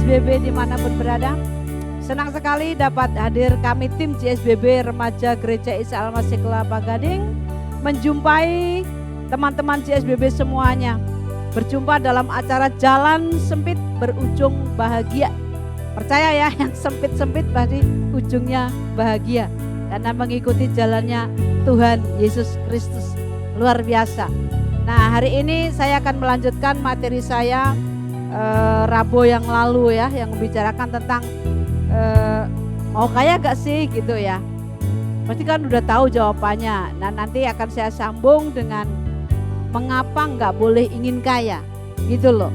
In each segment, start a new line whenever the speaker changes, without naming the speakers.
JSBB dimanapun berada. Senang sekali dapat hadir kami tim JSBB Remaja Gereja Isa Al-Masih Kelapa Gading menjumpai teman-teman JSBB semuanya. Berjumpa dalam acara Jalan Sempit Berujung Bahagia. Percaya ya, yang sempit-sempit pasti ujungnya bahagia. Karena mengikuti jalannya Tuhan Yesus Kristus. Luar biasa. Nah, hari ini saya akan melanjutkan materi saya Rabu yang lalu ya, yang membicarakan tentang mau kaya gak sih gitu ya. Pasti kan udah tahu jawabannya. Nah, nanti akan saya sambung dengan mengapa nggak boleh ingin kaya gitu loh.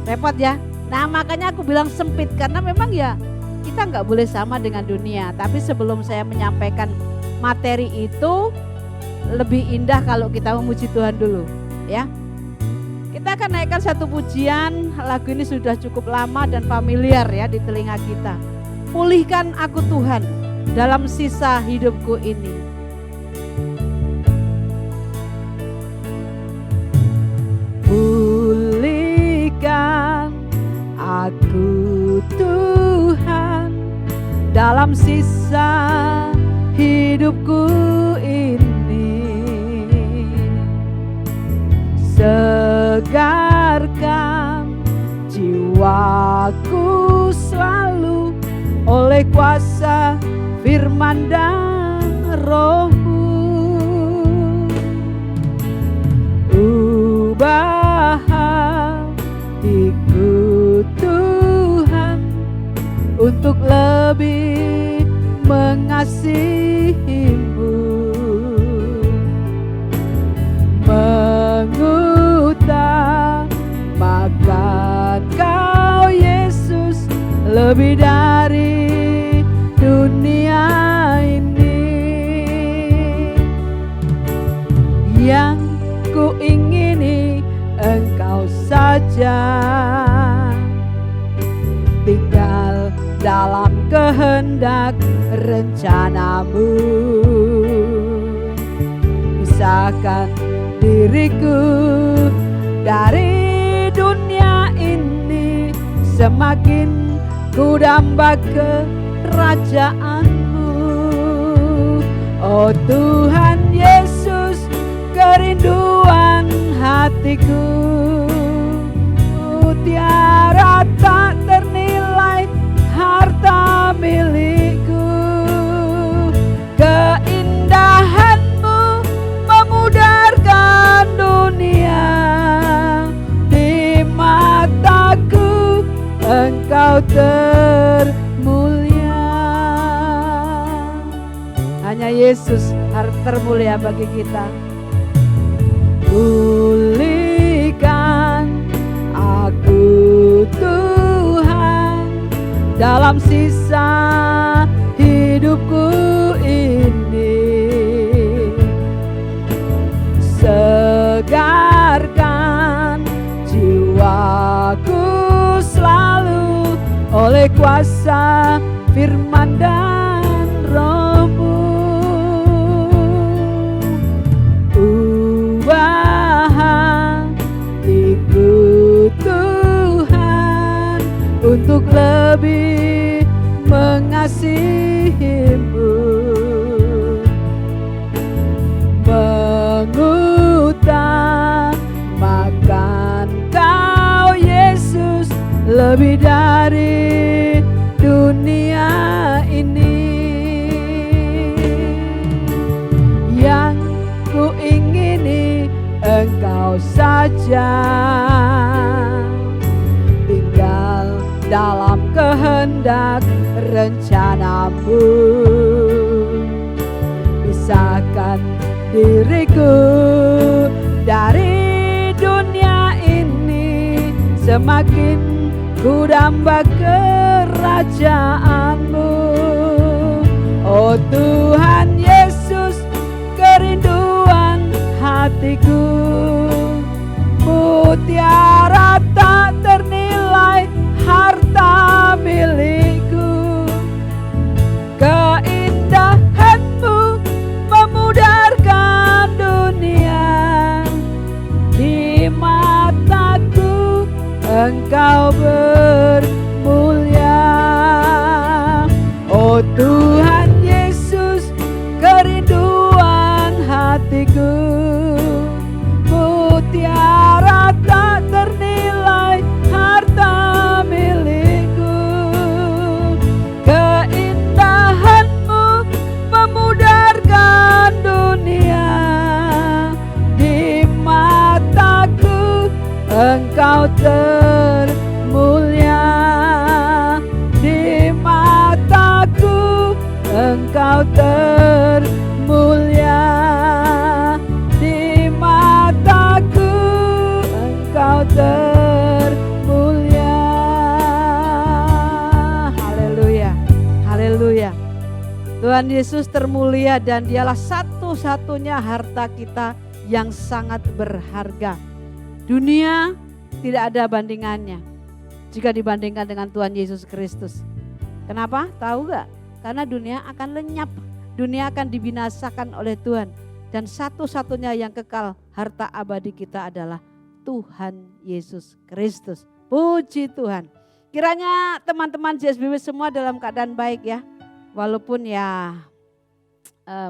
Repot ya. Nah, makanya aku bilang sempit karena memang ya kita nggak boleh sama dengan dunia. Tapi sebelum saya menyampaikan materi itu, lebih indah kalau kita memuji Tuhan dulu ya. Kita akan naikkan satu pujian. Lagu ini sudah cukup lama dan familiar ya di telinga kita. Pulihkan aku Tuhan dalam sisa hidupku ini. Pulihkan aku Tuhan dalam sisa hidupku ini. Segarkan jiwaku selalu oleh kuasa firman dan roh-Mu. Ubah hatiku Tuhan untuk lebih mengasihi-Mu, mengutamakan Kau Yesus lebih dari dunia ini. Yang ku ingini Engkau saja, tinggal dalam kehendak rencana-Mu. Pisahkan diriku dari dunia ini, semakin ku damba kerajaan-Mu. Oh Tuhan Yesus, kerinduan hatiku, mutiara tak ternilai harta milikku. Keindahan-Mu memudarkan dunia, di mataku Engkau termulia. Hanya Yesus termulia bagi kita. Pulihkan aku Tuhan dalam sisa hidupku ini. Segarkan jiwaku selalu oleh kuasa firman dan roh-Mu. Ubah hatiku Tuhan untuk lebih mengasihi-Mu, mengutamakan Kau Yesus lebih dari dunia ini. Yang ku ingini Engkau saja, tinggal dalam kehendak rencana-Mu. Pisahkan diriku dari dunia ini, semakin ku damba kerajaan-Mu. Oh Tuhan Yesus, kerinduan hatiku, mutiara tak ternilai harta milikku. Keindahan-Mu memudarkan dunia, di mataku Engkau ber Tuhan Yesus kerinduan hatiku, mutiara tak ternilai harta milikku. Keindahanmu memudarkan dunia, di mataku Engkau termulia, di mataku Engkau termulia, di mataku Engkau termulia. Haleluya, haleluya. Tuhan Yesus termulia dan dialah satu-satunya harta kita yang sangat berharga. Dunia tidak ada bandingannya jika dibandingkan dengan Tuhan Yesus Kristus. Kenapa? Tahu gak? Karena dunia akan lenyap, dunia akan dibinasakan oleh Tuhan. Dan satu-satunya yang kekal harta abadi kita adalah Tuhan Yesus Kristus. Puji Tuhan. Kiranya teman-teman JSBB semua dalam keadaan baik ya. Walaupun ya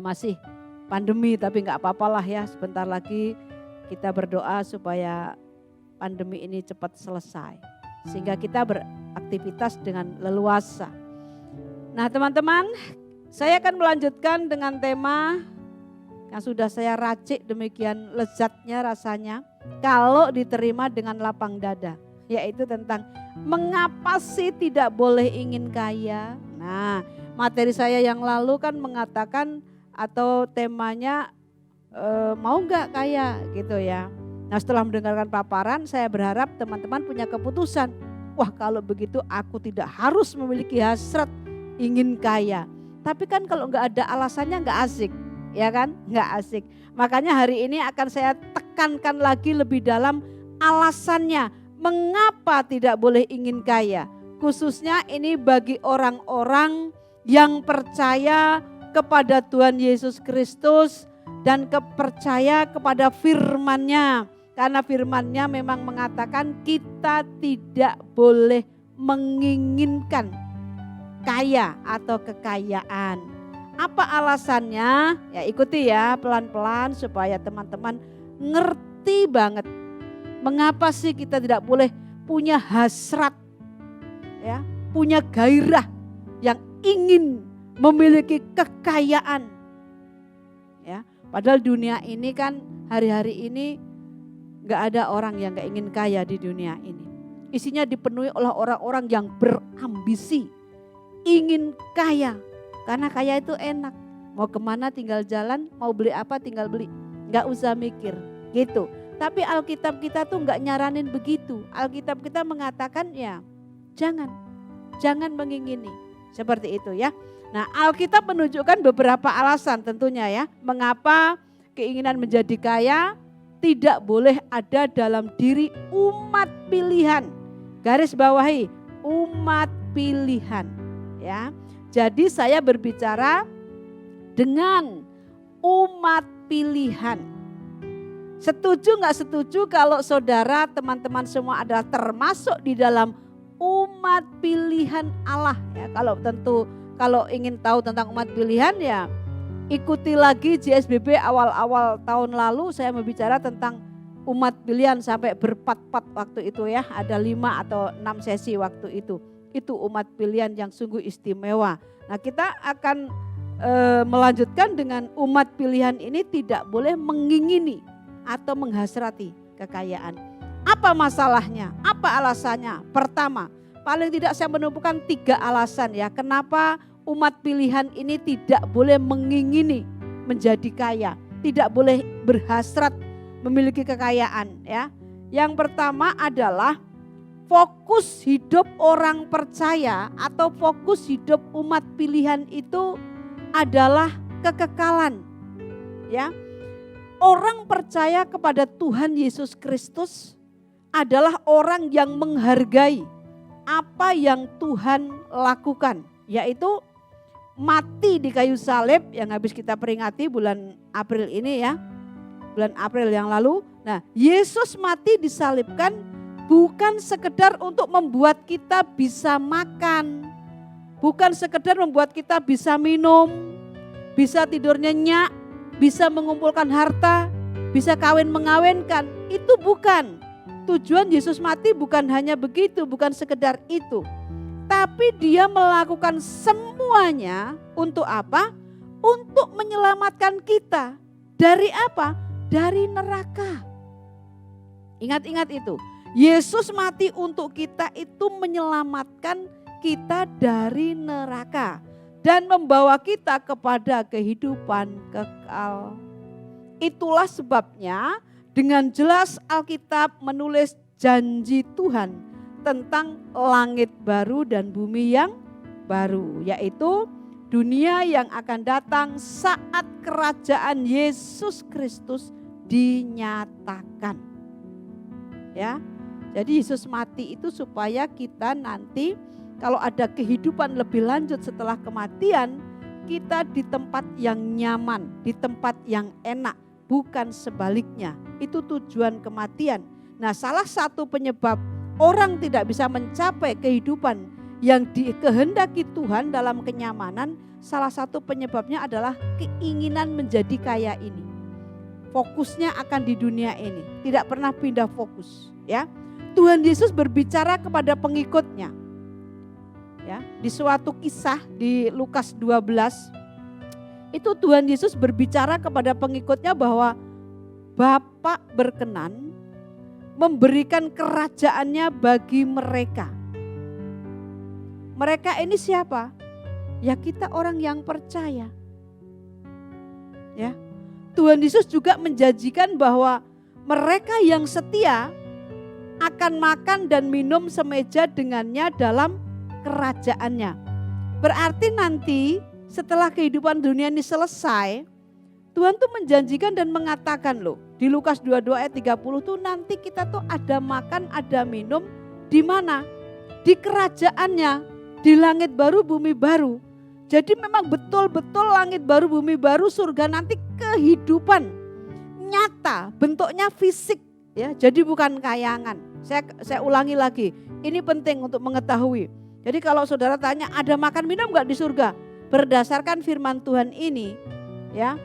masih pandemi, tapi gak apa-apalah ya, sebentar lagi kita berdoa supaya pandemi ini cepat selesai. Sehingga kita beraktivitas dengan leluasa. Nah teman-teman, saya akan melanjutkan dengan tema yang sudah saya racik demikian lezatnya rasanya. Kalau diterima dengan lapang dada. Yaitu tentang mengapa sih tidak boleh ingin kaya. Nah materi saya yang lalu kan mengatakan atau temanya mau gak kaya gitu ya. Nah setelah mendengarkan paparan saya berharap teman-teman punya keputusan. Wah kalau begitu aku tidak harus memiliki hasrat ingin kaya. Tapi kan kalau gak ada alasannya gak asik. Ya kan gak asik. Makanya hari ini akan saya tekankan lagi lebih dalam alasannya. Mengapa tidak boleh ingin kaya. Khususnya ini bagi orang-orang yang percaya kepada Tuhan Yesus Kristus. Dan percaya kepada firman-Nya. Karena firman-Nya memang mengatakan kita tidak boleh menginginkan kaya atau kekayaan. Apa alasannya? Ya ikuti ya pelan-pelan supaya teman-teman ngerti banget. Mengapa sih kita tidak boleh punya hasrat, ya, punya gairah yang ingin memiliki kekayaan. Ya, padahal dunia ini kan hari-hari ini gak ada orang yang gak ingin kaya di dunia ini. Isinya dipenuhi oleh orang-orang yang berambisi, ingin kaya. Karena kaya itu enak, mau kemana tinggal jalan, mau beli apa tinggal beli. Gak usah mikir gitu. Tapi Alkitab kita tuh gak nyaranin begitu. Alkitab kita mengatakan ya jangan mengingini. Seperti itu ya. Nah Alkitab menunjukkan beberapa alasan tentunya ya. Mengapa keinginan menjadi kaya tidak boleh ada dalam diri umat pilihan. Garis bawahi umat pilihan ya. Jadi saya berbicara dengan umat pilihan. Setuju gak setuju kalau saudara teman-teman semua adalah termasuk di dalam umat pilihan Allah ya. Kalau ingin tahu tentang umat pilihan ya ikuti lagi JSBB awal-awal tahun lalu saya berbicara tentang umat pilihan sampai berpat-pat waktu itu ya. Ada 5 atau 6 sesi waktu itu. Itu umat pilihan yang sungguh istimewa. Nah kita akan melanjutkan dengan umat pilihan ini tidak boleh mengingini atau menghasrati kekayaan. Apa masalahnya? Apa alasannya? Pertama, paling tidak saya menemukan 3 alasan ya. Kenapa umat pilihan ini tidak boleh mengingini menjadi kaya. Tidak boleh berhasrat memiliki kekayaan ya. Yang pertama adalah fokus hidup orang percaya atau fokus hidup umat pilihan itu adalah kekekalan. Ya. Orang percaya kepada Tuhan Yesus Kristus adalah orang yang menghargai apa yang Tuhan lakukan, yaitu mati di kayu salib yang habis kita peringati bulan April ini ya. Bulan April yang lalu. Nah, Yesus mati disalibkan bukan sekedar untuk membuat kita bisa makan, Bukan sekedar membuat kita bisa minum, bisa tidur nyenyak, bisa mengumpulkan harta, bisa kawin mengawinkan. Itu bukan. Tujuan Yesus mati bukan hanya begitu, bukan sekedar itu. Tapi dia melakukan semuanya untuk apa? Untuk menyelamatkan kita. Dari apa? Dari neraka. Ingat-ingat itu. Yesus mati untuk kita itu menyelamatkan kita dari neraka. Dan membawa kita kepada kehidupan kekal. Itulah sebabnya dengan jelas Alkitab menulis janji Tuhan tentang langit baru dan bumi yang baru, yaitu dunia yang akan datang saat kerajaan Yesus Kristus dinyatakan. Ya. Jadi Yesus mati itu supaya kita nanti kalau ada kehidupan lebih lanjut setelah kematian, kita di tempat yang nyaman, di tempat yang enak, bukan sebaliknya. Itu tujuan kematian. Nah, salah satu penyebab orang tidak bisa mencapai kehidupan yang dikehendaki Tuhan dalam kenyamanan, salah satu penyebabnya adalah keinginan menjadi kaya ini. Fokusnya akan di dunia ini, tidak pernah pindah fokus. Ya, Tuhan Yesus berbicara kepada pengikutnya. Ya, di suatu kisah di Lukas 12, itu Tuhan Yesus berbicara kepada pengikutnya bahwa Bapa berkenan memberikan kerajaannya bagi mereka. Mereka ini siapa? Ya kita orang yang percaya. Ya. Tuhan Yesus juga menjanjikan bahwa mereka yang setia akan makan dan minum semeja dengannya dalam kerajaannya. Berarti nanti setelah kehidupan dunia ini selesai, Tuhan tuh menjanjikan dan mengatakan loh, di Lukas 22 ayat 30 tuh nanti kita tuh ada makan, ada minum di mana? Di kerajaannya, di langit baru, bumi baru. Jadi memang betul-betul langit baru, bumi baru, surga nanti kehidupan nyata, bentuknya fisik ya. Jadi bukan kayangan. Saya ulangi lagi, ini penting untuk mengetahui. Jadi kalau saudara tanya ada makan minum enggak di surga? Berdasarkan firman Tuhan ini ya,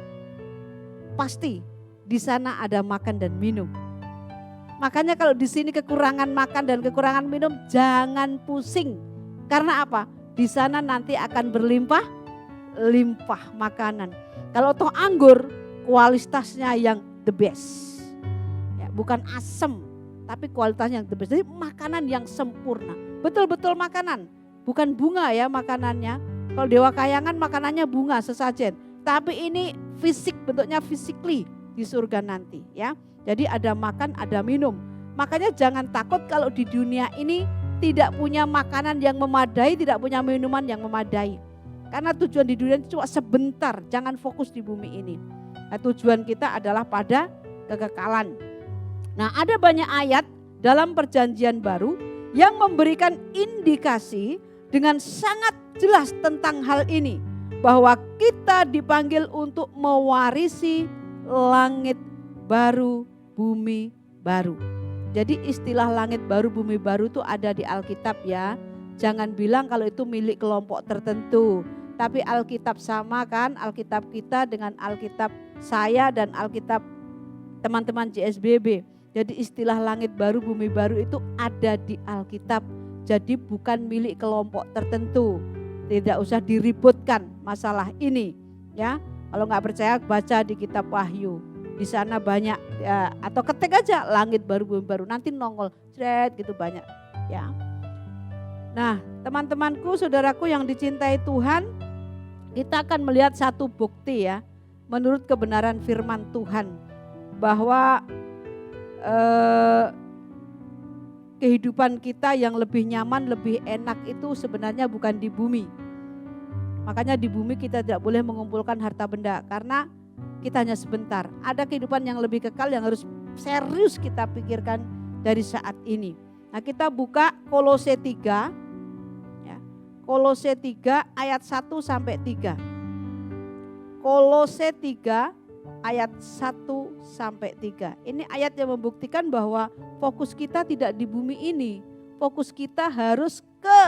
pasti di sana ada makan dan minum. Makanya kalau di sini kekurangan makan dan kekurangan minum, jangan pusing. Karena apa? Di sana nanti akan berlimpah makanan. Kalau toh anggur, kualitasnya yang the best. Ya, bukan asam, tapi kualitasnya yang the best. Jadi makanan yang sempurna. Betul-betul makanan, bukan bunga ya makanannya. Kalau Dewa Kayangan makanannya bunga sesajen. Tapi ini fisik, bentuknya physically di surga nanti ya. Jadi ada makan, ada minum. Makanya jangan takut kalau di dunia ini tidak punya makanan yang memadai, tidak punya minuman yang memadai. Karena tujuan di dunia itu cuma sebentar, jangan fokus di bumi ini. Nah, tujuan kita adalah pada kekekalan. Nah, ada banyak ayat dalam perjanjian baru yang memberikan indikasi dengan sangat jelas tentang hal ini. Bahwa kita dipanggil untuk mewarisi langit baru, bumi baru. Jadi istilah langit baru, bumi baru itu ada di Alkitab ya. Jangan bilang kalau itu milik kelompok tertentu. Tapi Alkitab sama kan, Alkitab kita dengan Alkitab saya dan Alkitab teman-teman JSBB. Jadi istilah langit baru, bumi baru itu ada di Alkitab. Jadi bukan milik kelompok tertentu. Tidak usah diributkan masalah ini ya. Kalau nggak percaya baca di kitab Wahyu. Di sana banyak ya, atau ketik aja langit baru bumi baru nanti nongol cret gitu banyak ya. Nah, teman-temanku, saudaraku yang dicintai Tuhan, kita akan melihat satu bukti ya menurut kebenaran firman Tuhan bahwa kehidupan kita yang lebih nyaman, lebih enak itu sebenarnya bukan di bumi. Makanya di bumi kita tidak boleh mengumpulkan harta benda karena kita hanya sebentar. Ada kehidupan yang lebih kekal yang harus serius kita pikirkan dari saat ini. Nah, kita buka Kolose 3 ya. Kolose 3 ayat 1 sampai 3. Kolose 3 ayat 1 sampai 3. Ini ayat yang membuktikan bahwa fokus kita tidak di bumi ini. Fokus kita harus ke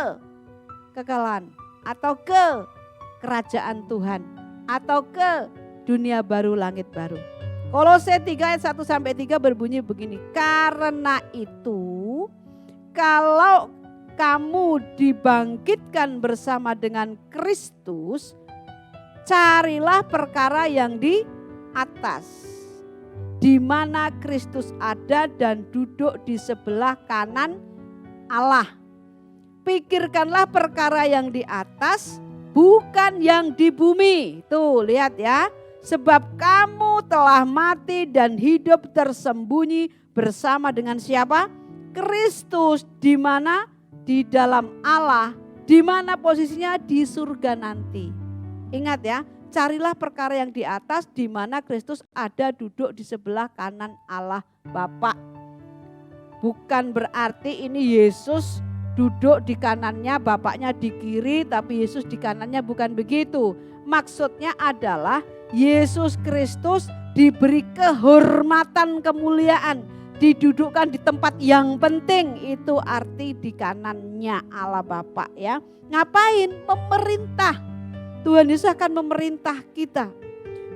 kekekalan. atau ke kerajaan Tuhan atau ke dunia baru, langit baru. Kolose 3 ayat 1-3 berbunyi begini. Karena itu kalau kamu dibangkitkan bersama dengan Kristus, carilah perkara yang di atas, di mana Kristus ada dan duduk di sebelah kanan Allah. Pikirkanlah perkara yang di atas, bukan yang di bumi. Tuh lihat ya. Sebab kamu telah mati dan hidup tersembunyi bersama dengan siapa? Kristus. Di mana? Di dalam Allah. Di mana posisinya? Di surga nanti. Ingat ya, carilah perkara yang di atas, di mana Kristus ada duduk di sebelah kanan Allah Bapa. Bukan berarti ini Yesus duduk di kanannya, Bapaknya di kiri, tapi Yesus di kanannya, bukan begitu. Maksudnya adalah Yesus Kristus diberi kehormatan, kemuliaan, didudukkan di tempat yang penting, itu arti di kanannya Allah Bapa ya. Ngapain? Memerintah. Tuhan Yesus akan memerintah kita.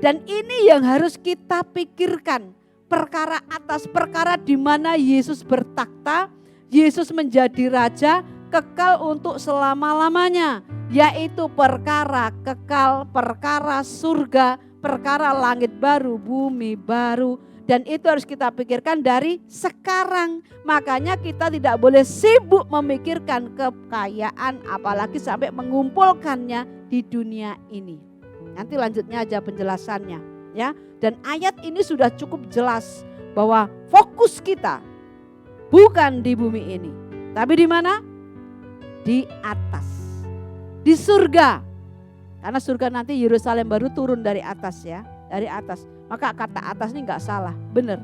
Dan ini yang harus kita pikirkan. Perkara atas, perkara di mana Yesus bertakhta, Yesus menjadi raja kekal untuk selama-lamanya. Yaitu perkara kekal, perkara surga, perkara langit baru, bumi baru. Dan itu harus kita pikirkan dari sekarang. Makanya kita tidak boleh sibuk memikirkan kekayaan, apalagi sampai mengumpulkannya di dunia ini. Nanti lanjutnya aja penjelasannya ya. Dan ayat ini sudah cukup jelas bahwa fokus kita bukan di bumi ini, tapi di mana? Di atas, di surga. Karena surga nanti Yerusalem baru turun dari atas ya, dari atas. Maka kata atas ini enggak salah, benar.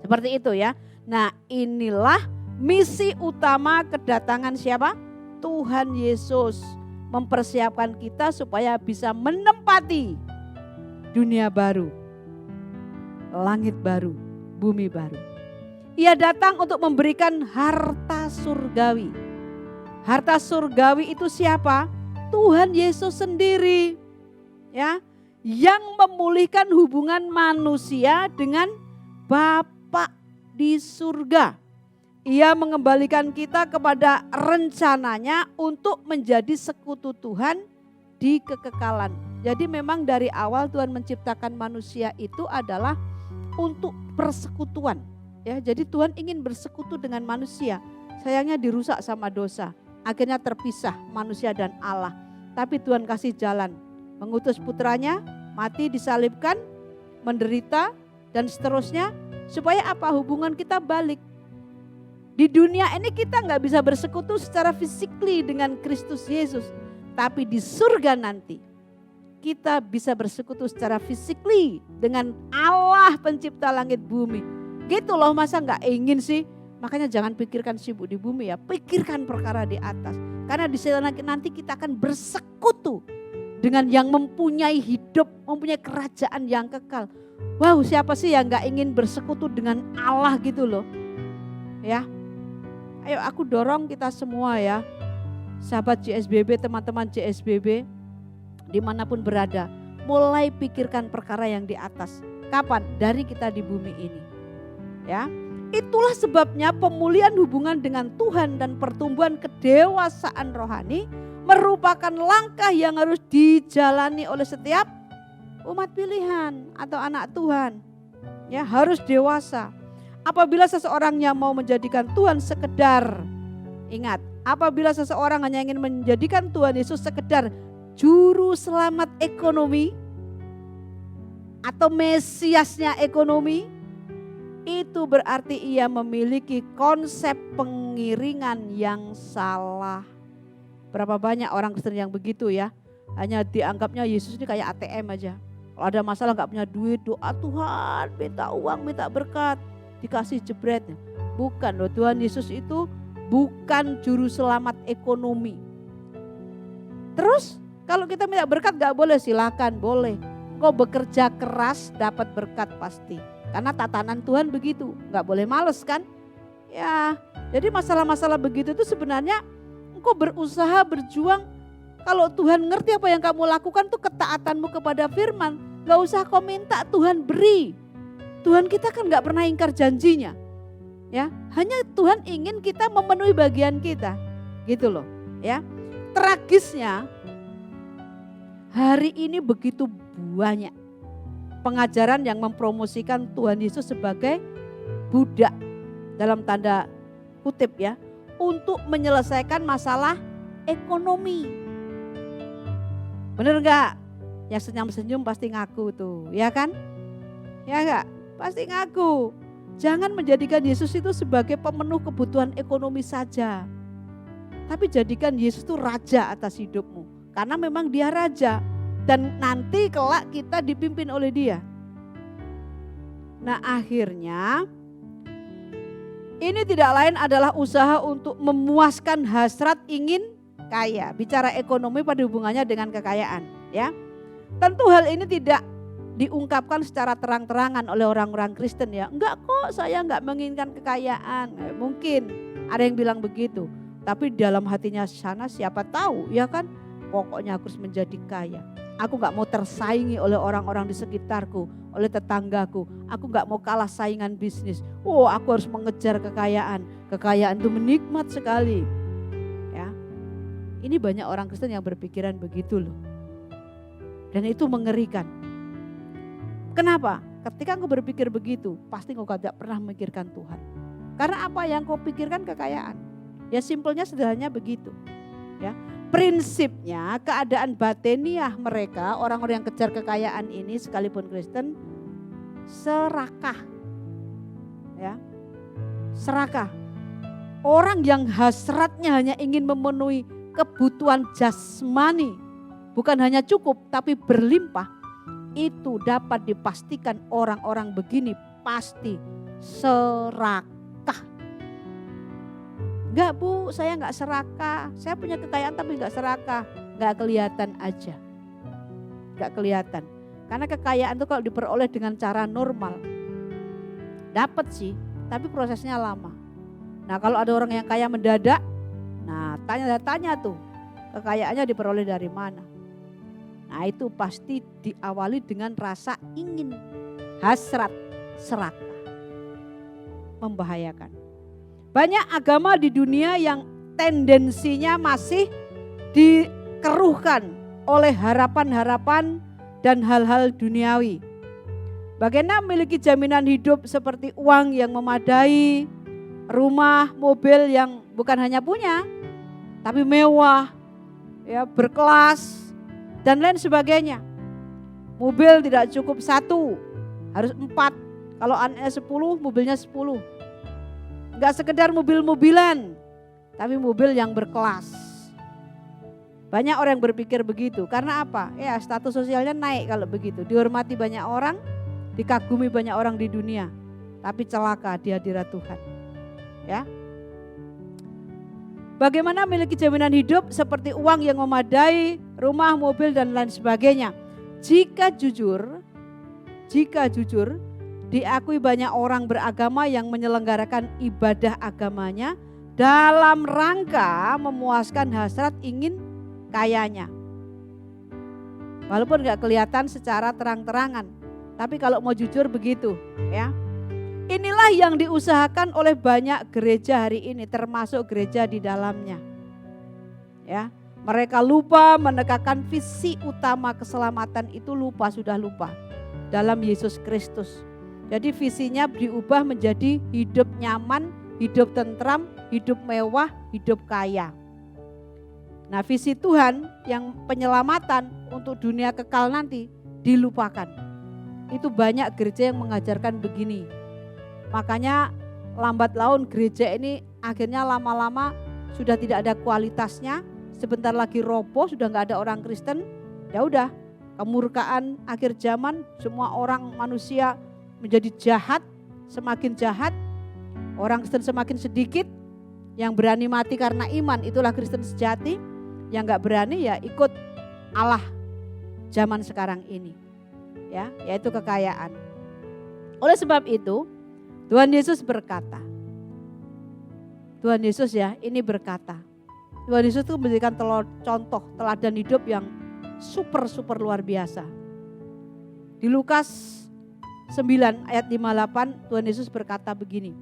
Seperti itu ya. Nah, inilah misi utama kedatangan siapa? Tuhan Yesus. Mempersiapkan kita supaya bisa menempati dunia baru, langit baru, bumi baru. Ia datang untuk memberikan harta surgawi. Harta surgawi itu siapa? Tuhan Yesus sendiri. Ya, yang memulihkan hubungan manusia dengan Bapa di surga. Ia mengembalikan kita kepada rencananya untuk menjadi sekutu Tuhan di kekekalan. Jadi memang dari awal Tuhan menciptakan manusia itu adalah untuk persekutuan. Ya, jadi Tuhan ingin bersekutu dengan manusia. Sayangnya dirusak sama dosa. Akhirnya terpisah manusia dan Allah. Tapi Tuhan kasih jalan. Mengutus putranya, mati, disalibkan, menderita, dan seterusnya. Supaya apa? Hubungan kita balik. Di dunia ini kita nggak bisa bersekutu secara fisikly dengan Kristus Yesus. Tapi di surga nanti kita bisa bersekutu secara fisikly dengan Allah pencipta langit bumi. Gitu loh, masa nggak ingin sih? Makanya jangan pikirkan sibuk di bumi ya. Pikirkan perkara di atas. Karena di sana nanti kita akan bersekutu dengan yang mempunyai hidup, mempunyai kerajaan yang kekal. Wow, siapa sih yang nggak ingin bersekutu dengan Allah gitu loh. Ya. Ayo aku dorong kita semua ya, sahabat JSBB, teman-teman JSBB, dimanapun berada, mulai pikirkan perkara yang di atas. Kapan? Dari kita di bumi ini. Ya, itulah sebabnya pemulihan hubungan dengan Tuhan dan pertumbuhan kedewasaan rohani merupakan langkah yang harus dijalani oleh setiap umat pilihan atau anak Tuhan. Ya, harus dewasa. Apabila seseorang yang mau menjadikan Tuhan sekedar, ingat, apabila seseorang hanya ingin menjadikan Tuhan Yesus sekedar juru selamat ekonomi atau mesiasnya ekonomi, itu berarti ia memiliki konsep pengiringan yang salah. Berapa banyak orang Kristen yang begitu ya, hanya dianggapnya Yesus ini kayak ATM aja. Kalau ada masalah gak punya duit, doa Tuhan, minta uang, minta berkat. Dikasih jebret. Bukan loh, Tuhan Yesus itu bukan juru selamat ekonomi. Terus kalau kita minta berkat gak boleh, silakan boleh. Kau bekerja keras dapat berkat pasti. Karena tatanan Tuhan begitu, gak boleh males kan. Ya, jadi masalah-masalah begitu itu sebenarnya engkau berusaha berjuang Kalau Tuhan ngerti apa yang kamu lakukan tuh ketaatanmu kepada firman. Gak usah kau minta, Tuhan beri. Tuhan kita kan gak pernah ingkar janjinya. Ya, hanya Tuhan ingin kita memenuhi bagian kita. Gitu loh, ya. Tragisnya hari ini begitu banyak pengajaran yang mempromosikan Tuhan Yesus sebagai budak dalam tanda kutip ya, untuk menyelesaikan masalah ekonomi. Bener gak? Yang senyum-senyum pasti ngaku tuh, ya kan? Ya gak? Pasti ngaku. Jangan menjadikan Yesus itu sebagai pemenuh kebutuhan ekonomi saja. Tapi jadikan Yesus itu raja atas hidupmu. Karena memang dia raja. Dan nanti kelak kita dipimpin oleh dia. Nah akhirnya ini tidak lain adalah usaha untuk memuaskan hasrat ingin kaya. Bicara ekonomi pada hubungannya dengan kekayaan, ya. Tentu hal ini tidak diungkapkan secara terang-terangan oleh orang-orang Kristen ya. Enggak kok, saya enggak menginginkan kekayaan. Mungkin ada yang bilang begitu. Tapi dalam hatinya sana siapa tahu, ya kan? Pokoknya aku harus menjadi kaya. Aku enggak mau tersaingi oleh orang-orang di sekitarku, oleh tetanggaku. Aku enggak mau kalah saingan bisnis. Oh, aku harus mengejar kekayaan. Kekayaan itu menikmat sekali. Ya. Ini banyak orang Kristen yang berpikiran begitu loh. Dan itu mengerikan. Kenapa? Ketika engkau berpikir begitu, pasti engkau tidak pernah memikirkan Tuhan. Karena apa yang kau pikirkan kekayaan. Ya simpelnya sederhananya begitu. Ya. Prinsipnya keadaan batiniah mereka, orang-orang yang kejar kekayaan ini sekalipun Kristen, serakah. Ya. Serakah. Orang yang hasratnya hanya ingin memenuhi kebutuhan jasmani, bukan hanya cukup tapi berlimpah, itu dapat dipastikan orang-orang begini pasti serakah. Enggak bu, saya enggak serakah, saya punya kekayaan tapi enggak serakah. Enggak kelihatan aja, enggak kelihatan. Karena kekayaan itu kalau diperoleh dengan cara normal, dapat sih, tapi prosesnya lama. Nah kalau ada orang yang kaya mendadak, nah tanya tuh, kekayaannya diperoleh dari mana? Nah itu pasti diawali dengan rasa ingin, hasrat, serakah. Membahayakan. Banyak agama di dunia yang tendensinya masih dikeruhkan oleh harapan-harapan dan hal-hal duniawi. Bagaimana memiliki jaminan hidup seperti uang yang memadai, rumah, mobil yang bukan hanya punya, tapi mewah, ya berkelas, dan lain sebagainya. Mobil tidak cukup 1, harus 4. Kalau anaknya 10, mobilnya 10. Enggak sekedar mobil-mobilan, tapi mobil yang berkelas. Banyak orang yang berpikir begitu. Karena apa? Ya status sosialnya naik kalau begitu. Dihormati banyak orang, dikagumi banyak orang di dunia. Tapi celaka di hadirat Tuhan. Ya. Bagaimana memiliki jaminan hidup seperti uang yang memadai, rumah, mobil dan lain sebagainya. Jika jujur, diakui banyak orang beragama yang menyelenggarakan ibadah agamanya dalam rangka memuaskan hasrat ingin kayanya. Walaupun gak kelihatan secara terang-terangan, tapi kalau mau jujur begitu ya. Inilah yang diusahakan oleh banyak gereja hari ini, termasuk gereja di dalamnya. Ya, mereka lupa menekankan visi utama keselamatan itu, sudah lupa dalam Yesus Kristus. Jadi visinya diubah menjadi hidup nyaman, hidup tentram, hidup mewah, hidup kaya. Nah, visi Tuhan yang penyelamatan untuk dunia kekal nanti dilupakan. Itu banyak gereja yang mengajarkan begini. Makanya lambat laun gereja ini akhirnya lama-lama sudah tidak ada kualitasnya, sebentar lagi roboh, sudah nggak ada orang Kristen. Ya udah, kemurkaan akhir zaman, semua orang manusia menjadi jahat, semakin jahat. Orang Kristen semakin sedikit, yang berani mati karena iman itulah Kristen sejati, yang nggak berani ya ikut Allah zaman sekarang ini. Ya, yaitu kekayaan. Oleh sebab itu, Tuhan Yesus berkata, Tuhan Yesus ya ini berkata, Tuhan Yesus itu memberikan contoh teladan hidup yang super luar biasa. Di Lukas 9 ayat 58 Tuhan Yesus berkata begini,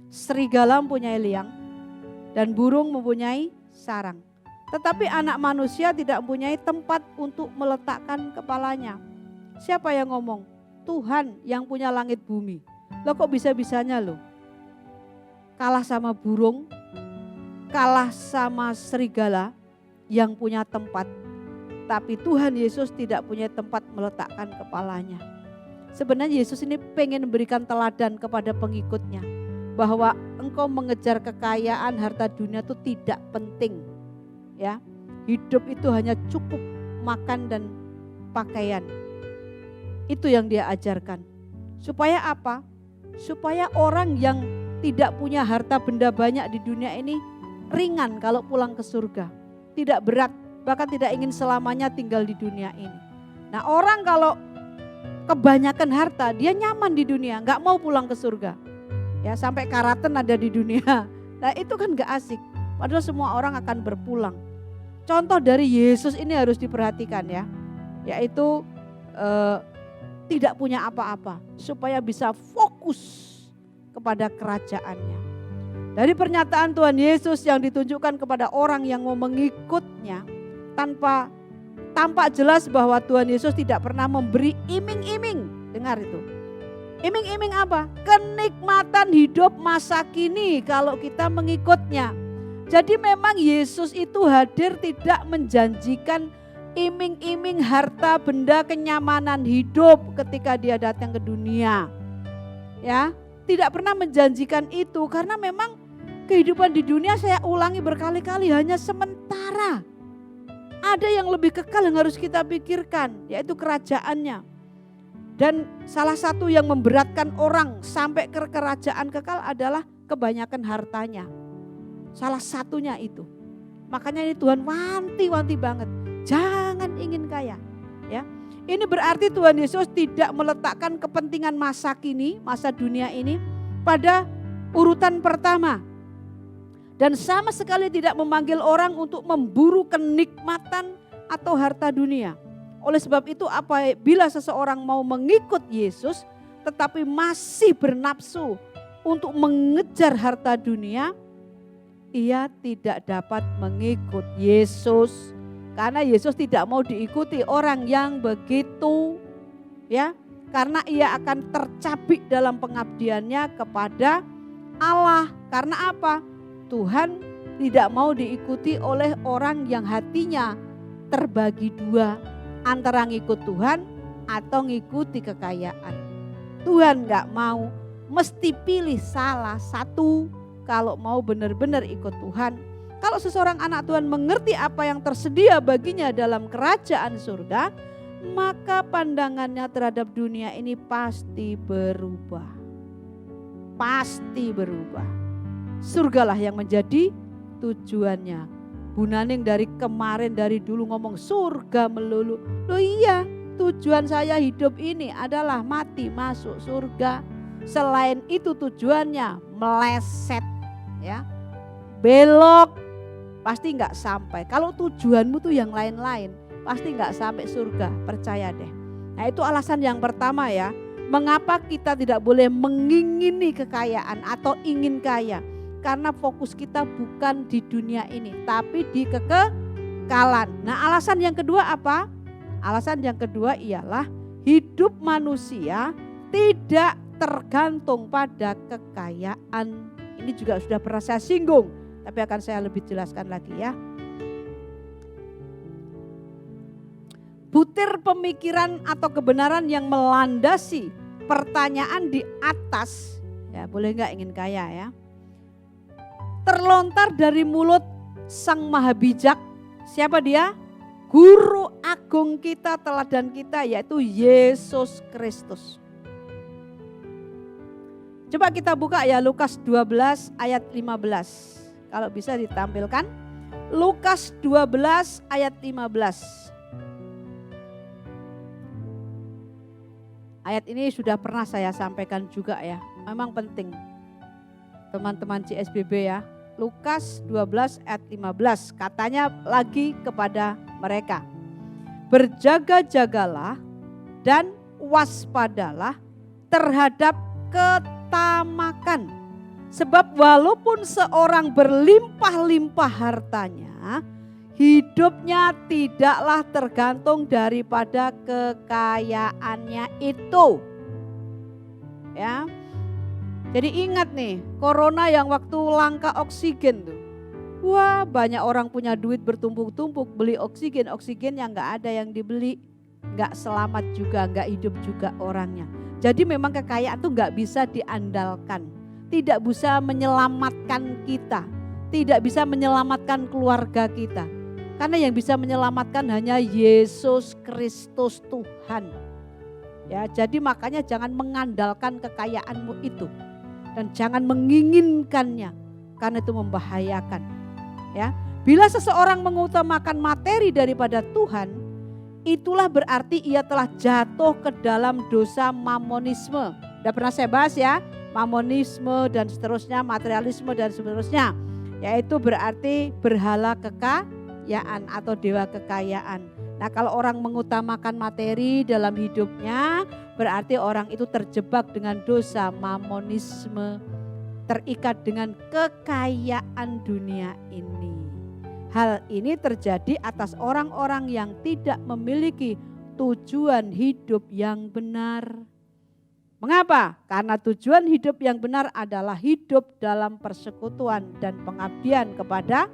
serigala mempunyai liang dan burung mempunyai sarang, tetapi anak manusia tidak mempunyai tempat untuk meletakkan kepalanya. Siapa yang ngomong? Tuhan yang punya langit bumi. Loh kok bisa-bisanya loh? Kalah sama burung, kalah sama serigala yang punya tempat. Tapi Tuhan Yesus tidak punya tempat meletakkan kepalanya. Sebenarnya Yesus ini pengen memberikan teladan kepada pengikutnya. Bahwa engkau mengejar kekayaan harta dunia itu tidak penting. Ya, hidup itu hanya cukup makan dan pakaian. Itu yang dia ajarkan. Supaya apa? Supaya orang yang tidak punya harta benda banyak di dunia ini ringan kalau pulang ke surga. Tidak berat, bahkan tidak ingin selamanya tinggal di dunia ini. Nah, orang kalau kebanyakan harta, dia nyaman di dunia, gak mau pulang ke surga. Ya, sampai karaten ada di dunia. Nah, itu kan gak asik. Padahal semua orang akan berpulang. Contoh dari Yesus ini harus diperhatikan ya. Yaitu tidak punya apa-apa supaya bisa fokus kepada kerajaannya. Dari pernyataan Tuhan Yesus yang ditunjukkan kepada orang yang mau mengikutnya, tampak jelas bahwa Tuhan Yesus tidak pernah memberi iming-iming. Dengar itu. Iming-iming apa? Kenikmatan hidup masa kini kalau kita mengikutnya. Jadi memang Yesus itu hadir tidak menjanjikan iming-iming harta benda kenyamanan hidup ketika dia datang ke dunia. Ya, tidak pernah menjanjikan itu karena memang kehidupan di dunia, saya ulangi berkali-kali, hanya sementara. Ada yang lebih kekal yang harus kita pikirkan, yaitu kerajaannya. Dan salah satu yang memberatkan orang sampai ke kerajaan kekal adalah kebanyakan hartanya. Salah satunya itu. Makanya ini Tuhan wanti-wanti banget. Jangan ingin kaya, ya. Ini berarti Tuhan Yesus tidak meletakkan kepentingan masa kini, masa dunia ini pada urutan pertama. Dan sama sekali tidak memanggil orang untuk memburu kenikmatan atau harta dunia. Oleh sebab itu apabila seseorang mau mengikut Yesus tetapi masih bernafsu untuk mengejar harta dunia, ia tidak dapat mengikut Yesus. Karena Yesus tidak mau diikuti orang yang begitu, ya, karena ia akan tercabik dalam pengabdiannya kepada Allah. Karena apa? Tuhan tidak mau diikuti oleh orang yang hatinya terbagi dua antara ngikut Tuhan atau ngikuti kekayaan. Tuhan gak mau, mesti pilih salah satu kalau mau benar-benar ikut Tuhan. Kalau seseorang anak Tuhan mengerti apa yang tersedia baginya dalam kerajaan surga, maka pandangannya terhadap dunia ini pasti berubah. Pasti berubah. Surgalah yang menjadi tujuannya. Bu Naning dari kemarin, dari dulu ngomong surga melulu. Loh iya, tujuan saya hidup ini adalah mati masuk surga. Selain itu tujuannya meleset, ya, belok, pasti nggak sampai. Kalau tujuanmu tuh yang lain-lain, pasti nggak sampai surga, percaya deh. Nah itu alasan yang pertama ya, mengapa kita tidak boleh mengingini kekayaan atau ingin kaya. Karena fokus kita bukan di dunia ini, tapi di kekekalan. Nah alasan yang kedua apa? Alasan yang kedua ialah hidup manusia tidak tergantung pada kekayaan. Ini juga sudah pernah saya singgung, tapi akan saya lebih jelaskan lagi ya. Butir pemikiran atau kebenaran yang melandasi pertanyaan di atas, ya boleh nggak ingin kaya ya, terlontar dari mulut Sang Maha Bijak. Siapa dia? Guru agung kita, teladan kita, yaitu Yesus Kristus. Coba kita buka ya Lukas 12 ayat 15. Kalau bisa ditampilkan. Lukas 12 ayat 15. Ayat ini sudah pernah saya sampaikan juga ya. Memang penting teman-teman CSBB ya. Lukas 12 ayat 15. Katanya lagi kepada mereka, berjaga-jagalah dan waspadalah terhadap ketamakan. Sebab walaupun seorang berlimpah-limpah hartanya, hidupnya tidaklah tergantung daripada kekayaannya itu. Ya. Jadi ingat nih, corona yang waktu langka oksigen tuh. Wah, banyak orang punya duit bertumpuk-tumpuk beli oksigen yang nggak ada yang dibeli, nggak selamat juga, nggak hidup juga orangnya. Jadi memang kekayaan tuh nggak bisa diandalkan, tidak bisa menyelamatkan kita, tidak bisa menyelamatkan keluarga kita. Karena yang bisa menyelamatkan hanya Yesus Kristus Tuhan. Ya, jadi makanya jangan mengandalkan kekayaanmu itu dan jangan menginginkannya karena itu membahayakan. Ya, bila seseorang mengutamakan materi daripada Tuhan, itulah berarti ia telah jatuh ke dalam dosa mamonisme. Udah pernah saya bahas ya, mamonisme dan seterusnya, materialisme dan seterusnya. Yaitu berarti berhala kekayaan atau dewa kekayaan. Nah, kalau orang mengutamakan materi dalam hidupnya, berarti orang itu terjebak dengan dosa mamonisme, terikat dengan kekayaan dunia ini. Hal ini terjadi atas orang-orang yang tidak memiliki tujuan hidup yang benar. Mengapa? Karena tujuan hidup yang benar adalah hidup dalam persekutuan dan pengabdian kepada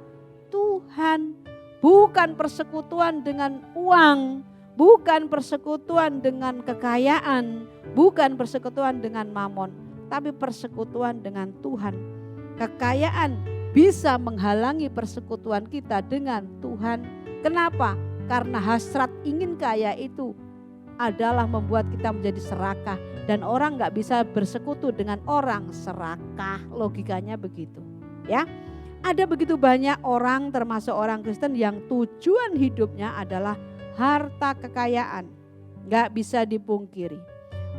Tuhan. Bukan persekutuan dengan uang, bukan persekutuan dengan kekayaan, bukan persekutuan dengan mamon, tapi persekutuan dengan Tuhan. Kekayaan bisa menghalangi persekutuan kita dengan Tuhan. Kenapa? Karena hasrat ingin kaya itu adalah membuat kita menjadi serakah. Dan orang gak bisa bersekutu dengan orang serakah, logikanya begitu. Ya. Ada begitu banyak orang termasuk orang Kristen yang tujuan hidupnya adalah harta kekayaan. Gak bisa dipungkiri.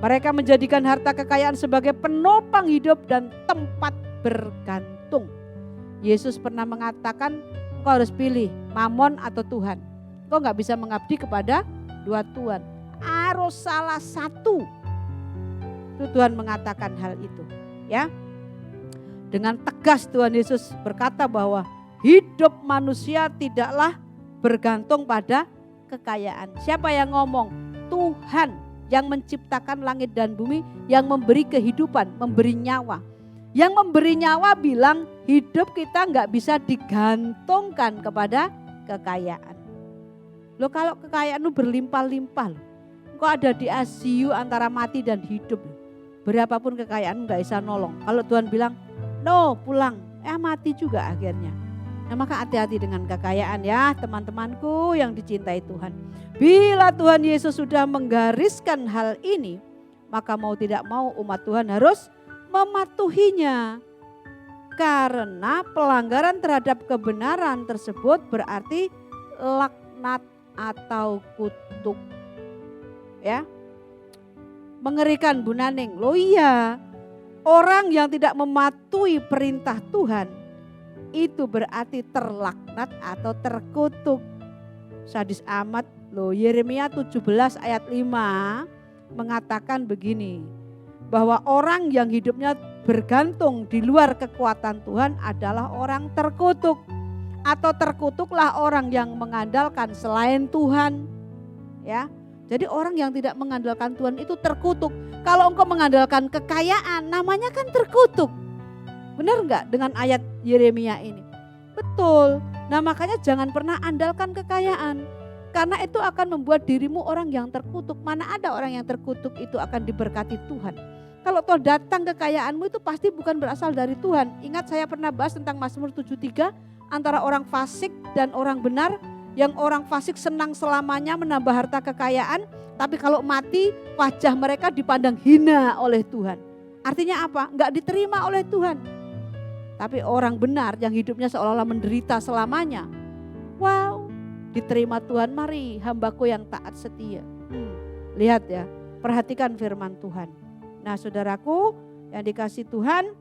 Mereka menjadikan harta kekayaan sebagai penopang hidup dan tempat bergantung. Yesus pernah mengatakan, engkau harus pilih mamon atau Tuhan. Engkau gak bisa mengabdi kepada dua Tuhan. Harus salah satu. Itu Tuhan mengatakan hal itu. Ya. Dengan tegas Tuhan Yesus berkata bahwa hidup manusia tidaklah bergantung pada kekayaan. Siapa yang ngomong? Tuhan yang menciptakan langit dan bumi, yang memberi kehidupan, memberi nyawa. Yang memberi nyawa bilang hidup kita nggak bisa digantungkan kepada kekayaan. Loh, kalau kekayaan lu berlimpah-limpah, kok ada di ICU antara mati dan hidup. Berapapun kekayaan nggak bisa nolong. Kalau Tuhan bilang, no, pulang, mati juga akhirnya. Nah, maka hati-hati dengan kekayaan ya teman-temanku yang dicintai Tuhan. Bila Tuhan Yesus sudah menggariskan hal ini, maka mau tidak mau umat Tuhan harus mematuhinya. Karena pelanggaran terhadap kebenaran tersebut berarti laknat atau kutuk. Ya. Mengerikan Bu Naning. Loh iya. Orang yang tidak mematuhi perintah Tuhan itu berarti terlaknat atau terkutuk. Sadis amat loh, Yeremia 17 ayat 5 mengatakan begini, bahwa orang yang hidupnya bergantung di luar kekuatan Tuhan adalah orang terkutuk. Atau terkutuklah orang yang mengandalkan selain Tuhan. Ya. Jadi orang yang tidak mengandalkan Tuhan itu terkutuk. Kalau engkau mengandalkan kekayaan, namanya kan terkutuk. Benar enggak dengan ayat Yeremia ini? Betul. Nah, makanya jangan pernah andalkan kekayaan. Karena itu akan membuat dirimu orang yang terkutuk. Mana ada orang yang terkutuk itu akan diberkati Tuhan. Kalau toh datang kekayaanmu itu pasti bukan berasal dari Tuhan. Ingat saya pernah bahas tentang Mazmur 73 antara orang fasik dan orang benar. Yang orang fasik senang selamanya menambah harta kekayaan, tapi kalau mati wajah mereka dipandang hina oleh Tuhan. Artinya apa? Enggak diterima oleh Tuhan. Tapi orang benar yang hidupnya seolah-olah menderita selamanya, wow, diterima Tuhan. Mari hambaku yang taat setia. Lihat ya, perhatikan firman Tuhan. Nah, saudaraku yang dikasih Tuhan,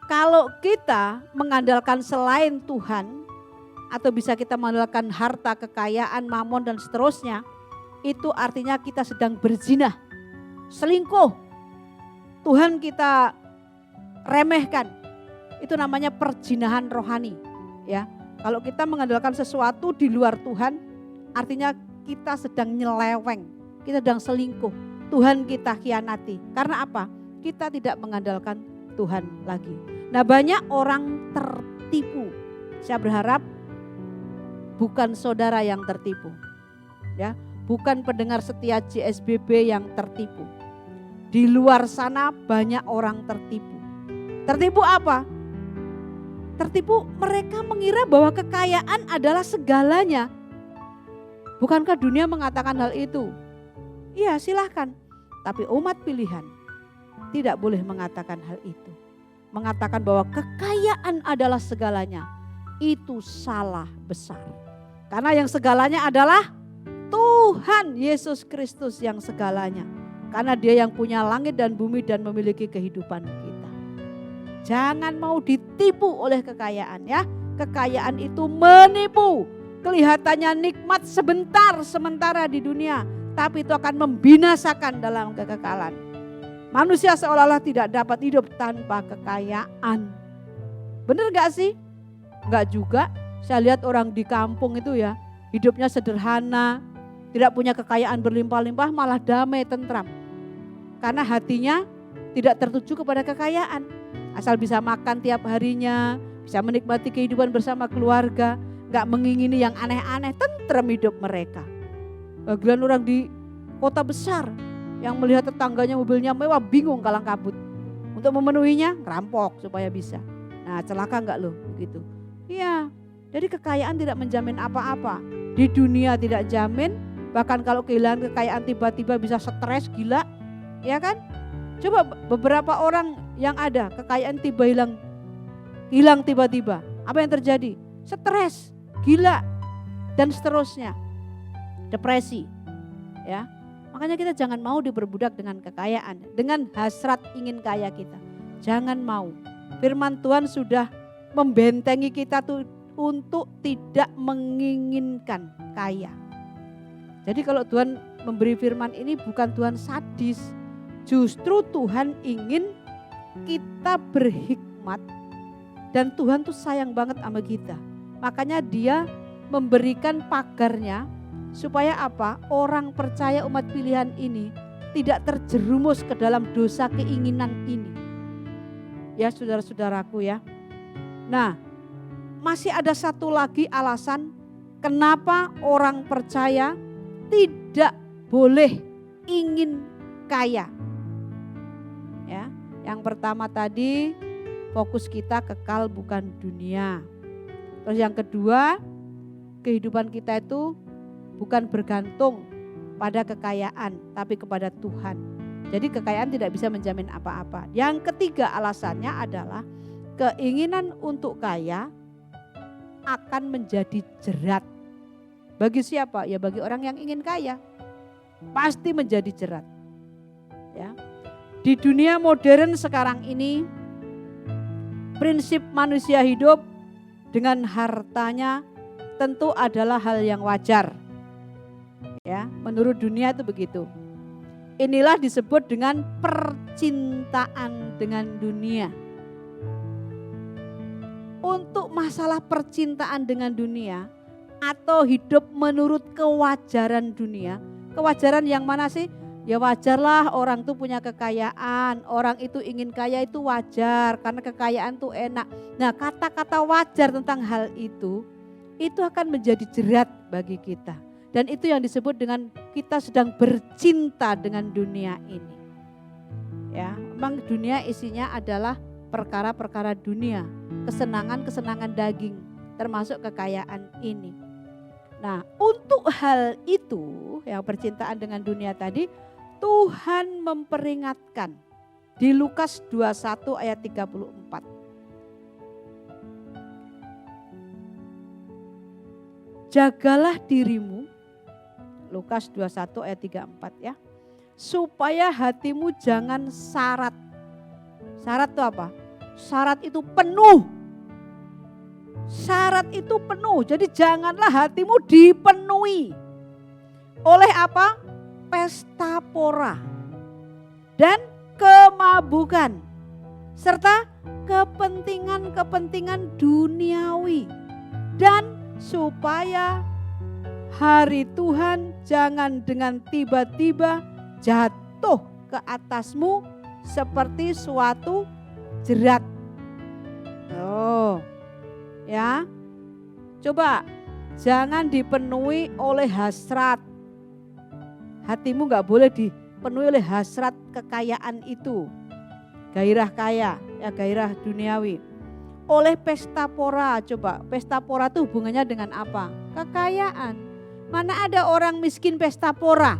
Kalau kita mengandalkan selain Tuhan, atau bisa kita mengandalkan harta, kekayaan, mamon dan seterusnya, itu artinya kita sedang berzina, selingkuh. Tuhan kita remehkan. Itu namanya perzinahan rohani, ya. Kalau kita mengandalkan sesuatu di luar Tuhan, artinya kita sedang nyeleweng, kita sedang selingkuh. Tuhan kita khianati. Karena apa? Kita tidak mengandalkan Tuhan lagi. Nah, banyak orang tertipu. Saya berharap bukan saudara yang tertipu, ya, bukan pendengar setia JSBB yang tertipu. Di luar sana banyak orang tertipu. Tertipu apa? Tertipu mereka mengira bahwa kekayaan adalah segalanya. Bukankah dunia mengatakan hal itu? Iya, silahkan. Tapi umat pilihan tidak boleh mengatakan hal itu. Mengatakan bahwa kekayaan adalah segalanya. Itu salah besar. Karena yang segalanya adalah Tuhan Yesus Kristus yang segalanya. Karena Dia yang punya langit dan bumi dan memiliki kehidupan kita. Jangan mau ditipu oleh kekayaan, ya. Kekayaan itu menipu. Kelihatannya nikmat sementara di dunia, tapi itu akan membinasakan dalam kekekalan. Manusia seolah-olah tidak dapat hidup tanpa kekayaan. Benar gak sih? Enggak juga. Saya lihat orang di kampung itu, ya, hidupnya sederhana, tidak punya kekayaan berlimpah-limpah, malah damai, tentram. Karena hatinya tidak tertuju kepada kekayaan. Asal bisa makan tiap harinya, bisa menikmati kehidupan bersama keluarga, gak mengingini yang aneh-aneh, tentram hidup mereka. Bagian orang di kota besar yang melihat tetangganya mobilnya mewah, bingung kalang kabut. Untuk memenuhinya, rampok supaya bisa. Nah, celaka enggak loh begitu? Iya, jadi kekayaan tidak menjamin apa-apa. Di dunia tidak jamin, bahkan kalau kehilangan kekayaan tiba-tiba bisa stres, gila, ya kan? Coba beberapa orang yang ada kekayaan hilang tiba-tiba. Apa yang terjadi? Stres, gila, dan seterusnya. Depresi, ya. Makanya kita jangan mau diperbudak dengan kekayaan, dengan hasrat ingin kaya kita. Jangan mau. Firman Tuhan sudah membentengi kita tuh untuk tidak menginginkan kaya. Jadi kalau Tuhan memberi firman ini bukan Tuhan sadis. Justru Tuhan ingin kita berhikmat dan Tuhan tuh sayang banget sama kita. Makanya Dia memberikan pagarnya supaya apa? Orang percaya umat pilihan ini tidak terjerumus ke dalam dosa keinginan ini. Ya saudara-saudaraku, ya. Nah, masih ada satu lagi alasan kenapa orang percaya tidak boleh ingin kaya. Ya, yang pertama tadi fokus kita kekal bukan dunia. Terus yang kedua, kehidupan kita itu bukan bergantung pada kekayaan, tapi kepada Tuhan. Jadi kekayaan tidak bisa menjamin apa-apa. Yang ketiga alasannya adalah keinginan untuk kaya akan menjadi jerat. Bagi siapa? Ya bagi orang yang ingin kaya. Pasti menjadi jerat. Ya. Di dunia modern sekarang ini, prinsip manusia hidup dengan hartanya tentu adalah hal yang wajar. Ya, menurut dunia itu begitu. Inilah disebut dengan percintaan dengan dunia. Untuk masalah percintaan dengan dunia atau hidup menurut kewajaran dunia. Kewajaran yang mana sih? Ya wajarlah orang itu punya kekayaan, orang itu ingin kaya itu wajar karena kekayaan itu enak. Nah, kata-kata wajar tentang hal itu akan menjadi jerat bagi kita. Dan itu yang disebut dengan kita sedang bercinta dengan dunia ini. Ya, memang dunia isinya adalah perkara-perkara dunia, kesenangan-kesenangan daging, termasuk kekayaan ini. Nah, untuk hal itu, yang percintaan dengan dunia tadi, Tuhan memperingatkan di Lukas 21 ayat 34. Jagalah dirimu, Lukas 21 ayat 34 ya, supaya hatimu jangan sarat. Sarat itu apa? Syarat itu penuh. Syarat itu penuh. Jadi janganlah hatimu dipenuhi oleh apa? Pesta pora dan kemabukan serta kepentingan-kepentingan duniawi, dan supaya hari Tuhan jangan dengan tiba-tiba jatuh ke atasmu seperti suatu jerat. Oh, ya. Coba jangan dipenuhi oleh hasrat. Hatimu gak boleh dipenuhi oleh hasrat kekayaan itu. Gairah kaya, ya gairah duniawi. Oleh pesta pora, coba pesta pora itu hubungannya dengan apa? Kekayaan. Mana ada orang miskin pesta pora?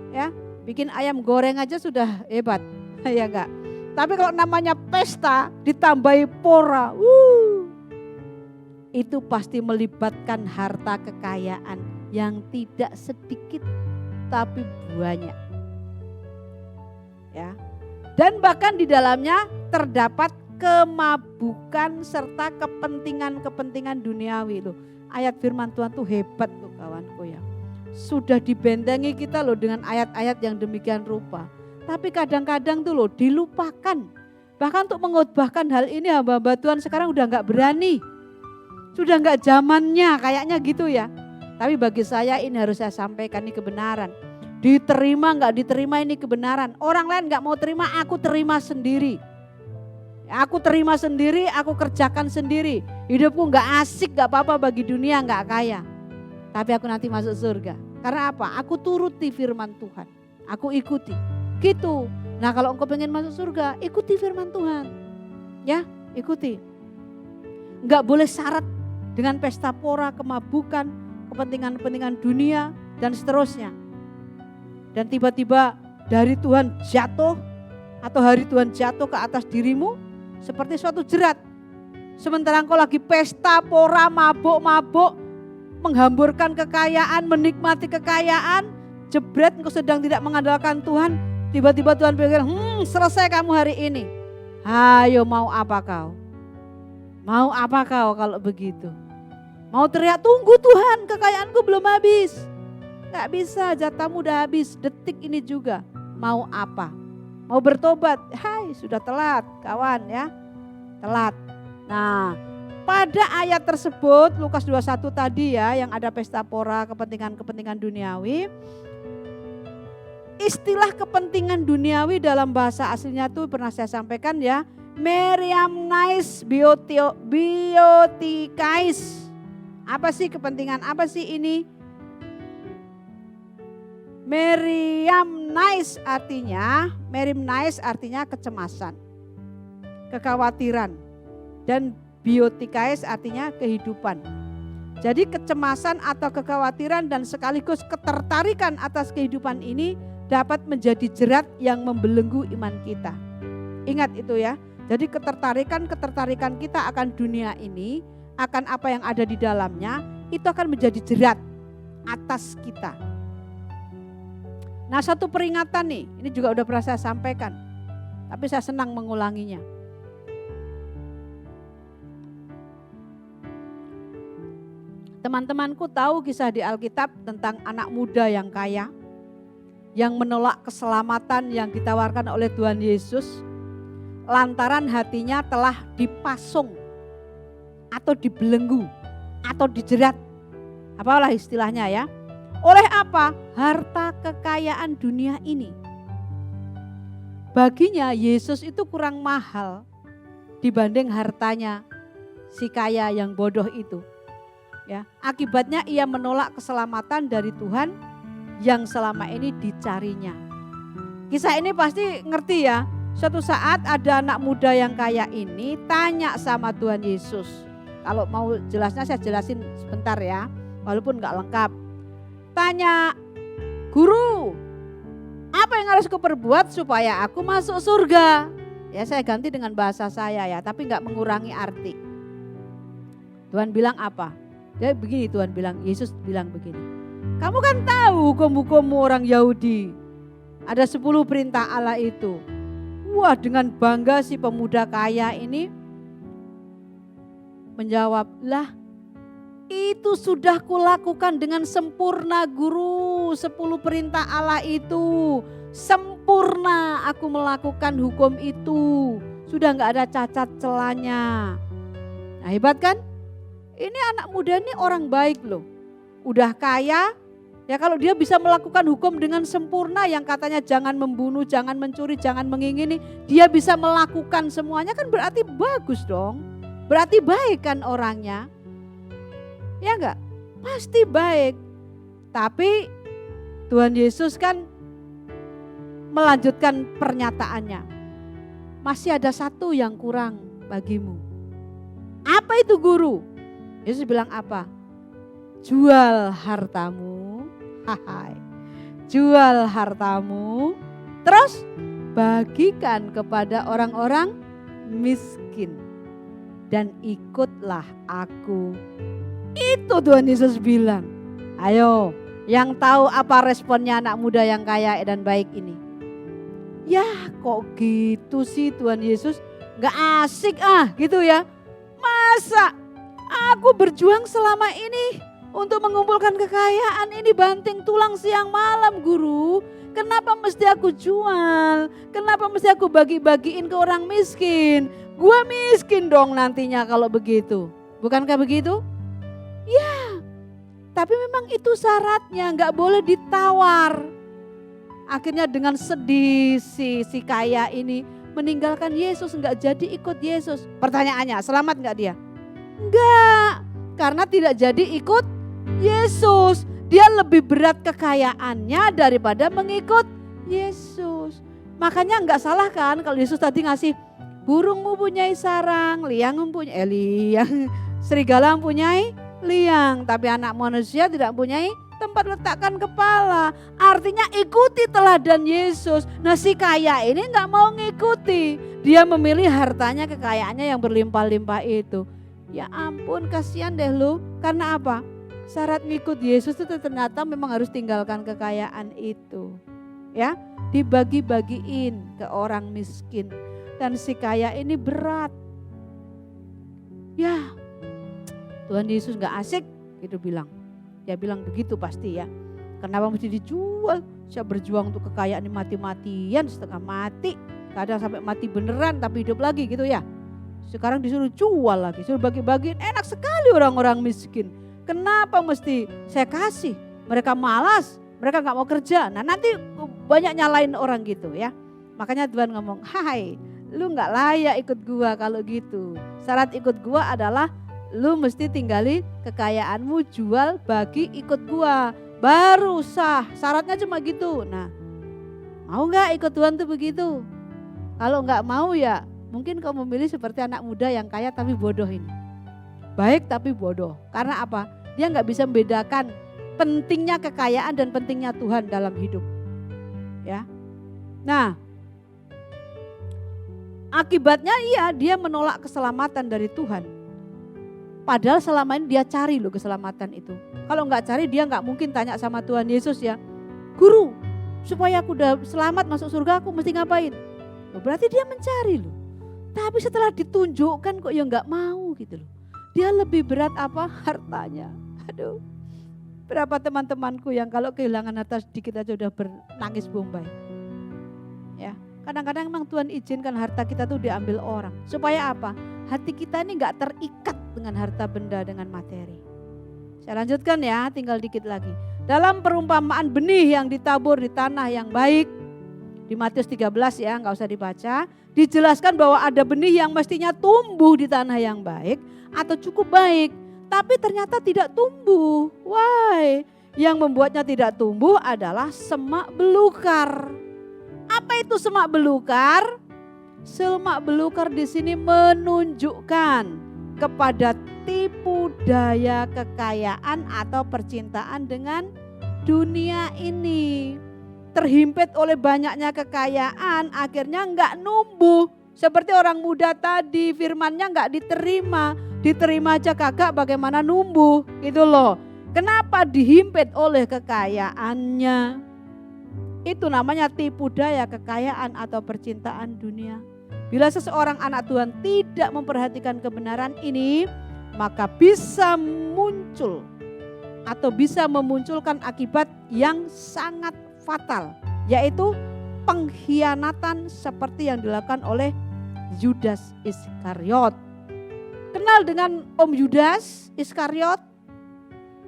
Ya, bikin ayam goreng aja sudah hebat, ya enggak? Tapi kalau namanya pesta ditambahi pora, itu pasti melibatkan harta kekayaan yang tidak sedikit tapi banyak. Ya. Dan bahkan di dalamnya terdapat kemabukan serta kepentingan-kepentingan duniawi loh. Ayat firman Tuhan tuh hebat loh kawanku ya. Sudah dibentengi kita loh dengan ayat-ayat yang demikian rupa. Tapi kadang-kadang tuh loh dilupakan. Bahkan untuk mengkhotbahkan hal ini hamba-hamba Tuhan sekarang udah gak berani. Sudah gak zamannya kayaknya gitu ya. Tapi bagi saya ini harus saya sampaikan, ini kebenaran. Diterima gak diterima ini kebenaran. Orang lain gak mau terima, aku terima sendiri. Aku terima sendiri, aku kerjakan sendiri. Hidupku gak asik, gak apa-apa bagi dunia, gak kaya. Tapi aku nanti masuk surga. Karena apa? Aku turuti firman Tuhan. Aku ikuti. Gitu. Nah kalau engkau pengen masuk surga, ikuti firman Tuhan. Ya, ikuti. Gak boleh syarat dengan pesta pora, kemabukan, kepentingan-kepentingan dunia, dan seterusnya. Dan tiba-tiba dari Tuhan jatuh, atau hari Tuhan jatuh ke atas dirimu, seperti suatu jerat. Sementara engkau lagi pesta pora, mabuk-mabuk, menghamburkan kekayaan, menikmati kekayaan, jebret engkau sedang tidak mengandalkan Tuhan, tiba-tiba Tuhan pikir, selesai kamu hari ini. Ayo mau apa kau? Mau apa kau kalau begitu? Mau teriak, tunggu Tuhan, kekayaanku belum habis. Gak bisa, jatahmu udah habis, detik ini juga. Mau apa? Mau bertobat? Hai, sudah telat kawan ya. Telat. Nah, pada ayat tersebut Lukas 21 tadi ya, yang ada pesta pora, kepentingan-kepentingan duniawi. Istilah kepentingan duniawi dalam bahasa aslinya tuh pernah saya sampaikan ya. Meriamnais biotikais. Apa sih kepentingan, apa sih ini? Meriamnais artinya kecemasan, kekhawatiran, dan biotikais artinya kehidupan. Jadi kecemasan atau kekhawatiran dan sekaligus ketertarikan atas kehidupan ini dapat menjadi jerat yang membelenggu iman kita. Ingat itu ya. Jadi ketertarikan kita akan dunia ini, akan apa yang ada di dalamnya, itu akan menjadi jerat atas kita. Nah, satu peringatan nih, ini juga udah pernah saya sampaikan, tapi saya senang mengulanginya. Teman-temanku tahu kisah di Alkitab tentang anak muda yang kaya, yang menolak keselamatan yang ditawarkan oleh Tuhan Yesus, lantaran hatinya telah dipasung, atau dibelenggu, atau dijerat, apalah istilahnya ya. Oleh apa? Harta kekayaan dunia ini. Baginya Yesus itu kurang mahal dibanding hartanya si kaya yang bodoh itu. Ya, akibatnya ia menolak keselamatan dari Tuhan yang selama ini dicarinya. Kisah ini pasti ngerti ya. Suatu saat ada anak muda yang kaya ini tanya sama Tuhan Yesus. Kalau mau jelasnya saya jelasin sebentar ya, walaupun gak lengkap. Tanya, guru, apa yang harus kuperbuat supaya aku masuk surga? Ya saya ganti dengan bahasa saya ya, tapi gak mengurangi arti. Tuhan bilang apa? Dia begini, Tuhan bilang, Yesus bilang begini. Kamu kan tahu hukum-hukum orang Yahudi. Ada 10 perintah Allah itu. Wah, dengan bangga si pemuda kaya ini menjawab, lah itu sudah kulakukan dengan sempurna Guru. 10 perintah Allah itu sempurna, aku melakukan hukum itu. Sudah gak ada cacat celanya. Nah, hebat kan? Ini anak muda ini orang baik loh. Udah kaya, ya kalau dia bisa melakukan hukum dengan sempurna yang katanya jangan membunuh, jangan mencuri, jangan mengingini. Dia bisa melakukan semuanya kan berarti bagus dong. Berarti baik kan orangnya. Ya enggak? Pasti baik. Tapi Tuhan Yesus kan melanjutkan pernyataannya. Masih ada satu yang kurang bagimu. Apa itu Guru? Yesus bilang apa? Jual hartamu. Jual hartamu. Terus bagikan kepada orang-orang miskin. Dan ikutlah aku. Itu Tuhan Yesus bilang. Ayo, yang tahu apa responnya anak muda yang kaya dan baik ini? Ya kok gitu sih Tuhan Yesus, gak asik gitu ya. Masa aku berjuang selama ini untuk mengumpulkan kekayaan ini banting tulang siang malam Guru. Kenapa mesti aku jual? Kenapa mesti aku bagi-bagiin ke orang miskin? Gua miskin dong nantinya kalau begitu. Bukankah begitu? Ya, tapi memang itu syaratnya, gak boleh ditawar. Akhirnya dengan sedih si kaya ini meninggalkan Yesus, gak jadi ikut Yesus. Pertanyaannya, selamat gak dia? Enggak, karena tidak jadi ikut Yesus. Dia lebih berat kekayaannya daripada mengikut Yesus. Makanya enggak salah kan kalau Yesus tadi ngasih burung mempunyai sarang, serigala mempunyai liang, tapi anak manusia tidak mempunyai tempat letakkan kepala. Artinya ikuti teladan Yesus. Nah si kaya ini enggak mau ngikuti. Dia memilih hartanya, kekayaannya yang berlimpah-limpah itu. Ya ampun, kasihan deh lu. Karena apa? Syarat ngikut Yesus itu ternyata memang harus tinggalkan kekayaan itu. Ya, dibagi-bagiin ke orang miskin. Dan si kaya ini berat. Ya, Tuhan Yesus gak asik gitu bilang. Dia bilang begitu pasti ya. Kenapa mesti dijual? Saya berjuang untuk kekayaan ini mati-matian, setengah mati. Kadang sampai mati beneran tapi hidup lagi gitu ya. Sekarang disuruh jual lagi, suruh bagi-bagiin. Enak sekali orang-orang miskin. Kenapa mesti saya kasih? Mereka malas, mereka gak mau kerja. Nah nanti banyak nyalain orang gitu ya. Makanya Tuhan ngomong, hai lu gak layak ikut gua kalau gitu. Syarat ikut gua adalah lu mesti tinggali kekayaanmu, jual, bagi, ikut gua. Baru sah, syaratnya cuma gitu. Nah mau gak ikut Tuhan tuh begitu? Kalau gak mau ya mungkin kau memilih seperti anak muda yang kaya tapi bodoh ini. Baik tapi bodoh. Karena apa? Dia gak bisa membedakan pentingnya kekayaan dan pentingnya Tuhan dalam hidup. Ya. Nah, akibatnya dia menolak keselamatan dari Tuhan. Padahal selama ini dia cari loh keselamatan itu. Kalau gak cari dia gak mungkin tanya sama Tuhan Yesus ya. Guru, supaya aku udah selamat masuk surga aku mesti ngapain? Loh, berarti dia mencari loh. Tapi setelah ditunjukkan kok ya gak mau gitu loh. Dia lebih berat apa? Hartanya. Aduh, berapa teman-temanku yang kalau kehilangan harta sedikit aja udah bernangis bombay. Ya, kadang-kadang memang Tuhan izinkan harta kita tuh diambil orang. Supaya apa? Hati kita ini gak terikat dengan harta benda, dengan materi. Saya lanjutkan ya, tinggal dikit lagi. Dalam perumpamaan benih yang ditabur di tanah yang baik. Di Matius 13 ya, gak usah dibaca. Dijelaskan bahwa ada benih yang mestinya tumbuh di tanah yang baik atau cukup baik, tapi ternyata tidak tumbuh. Why? Yang membuatnya tidak tumbuh adalah semak belukar. Apa itu semak belukar? Semak belukar di sini menunjukkan kepada tipu daya kekayaan atau percintaan dengan dunia ini. Terhimpit oleh banyaknya kekayaan, akhirnya enggak numbuh. Seperti orang muda tadi, firmannya enggak diterima aja kagak, bagaimana numbuh gitu loh. Kenapa dihimpit oleh kekayaannya? Itu namanya tipu daya kekayaan atau percintaan dunia. Bila seseorang anak Tuhan tidak memperhatikan kebenaran ini, maka bisa muncul atau bisa memunculkan akibat yang sangat fatal, yaitu pengkhianatan seperti yang dilakukan oleh Yudas Iskariot. Kenal dengan Om Yudas Iskariot?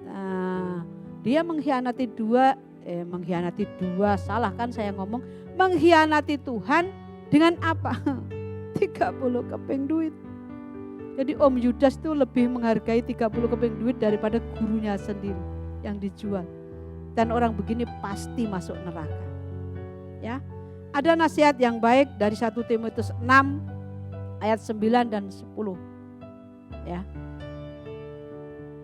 Nah, dia mengkhianati mengkhianati Tuhan dengan apa? 30 keping duit. Jadi Om Yudas itu lebih menghargai 30 keping duit daripada gurunya sendiri yang dijual. Dan orang begini pasti masuk neraka. Ya. Ada nasihat yang baik dari 1 Timotius 6 ayat 9 dan 10. Ya.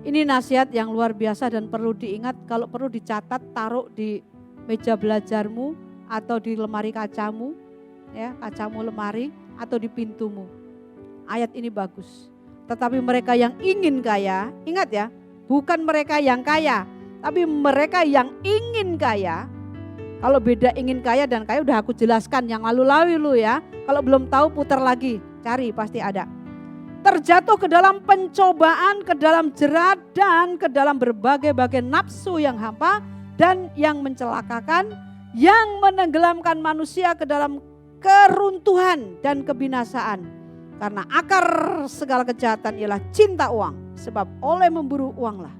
Ini nasihat yang luar biasa dan perlu diingat, kalau perlu dicatat, taruh di meja belajarmu atau di lemari kacamu, ya, kacamu lemari atau di pintumu. Ayat ini bagus. Tetapi mereka yang ingin kaya, ingat ya, bukan mereka yang kaya, tapi mereka yang ingin kaya. Kalau beda ingin kaya dan kaya udah aku jelaskan yang lalu-lalu ya. Kalau belum tahu putar lagi, cari pasti ada. Terjatuh ke dalam pencobaan, ke dalam jerat, dan ke dalam berbagai-bagai nafsu yang hampa dan yang mencelakakan, yang menenggelamkan manusia ke dalam keruntuhan dan kebinasaan. Karena akar segala kejahatan ialah cinta uang, sebab oleh memburu uanglah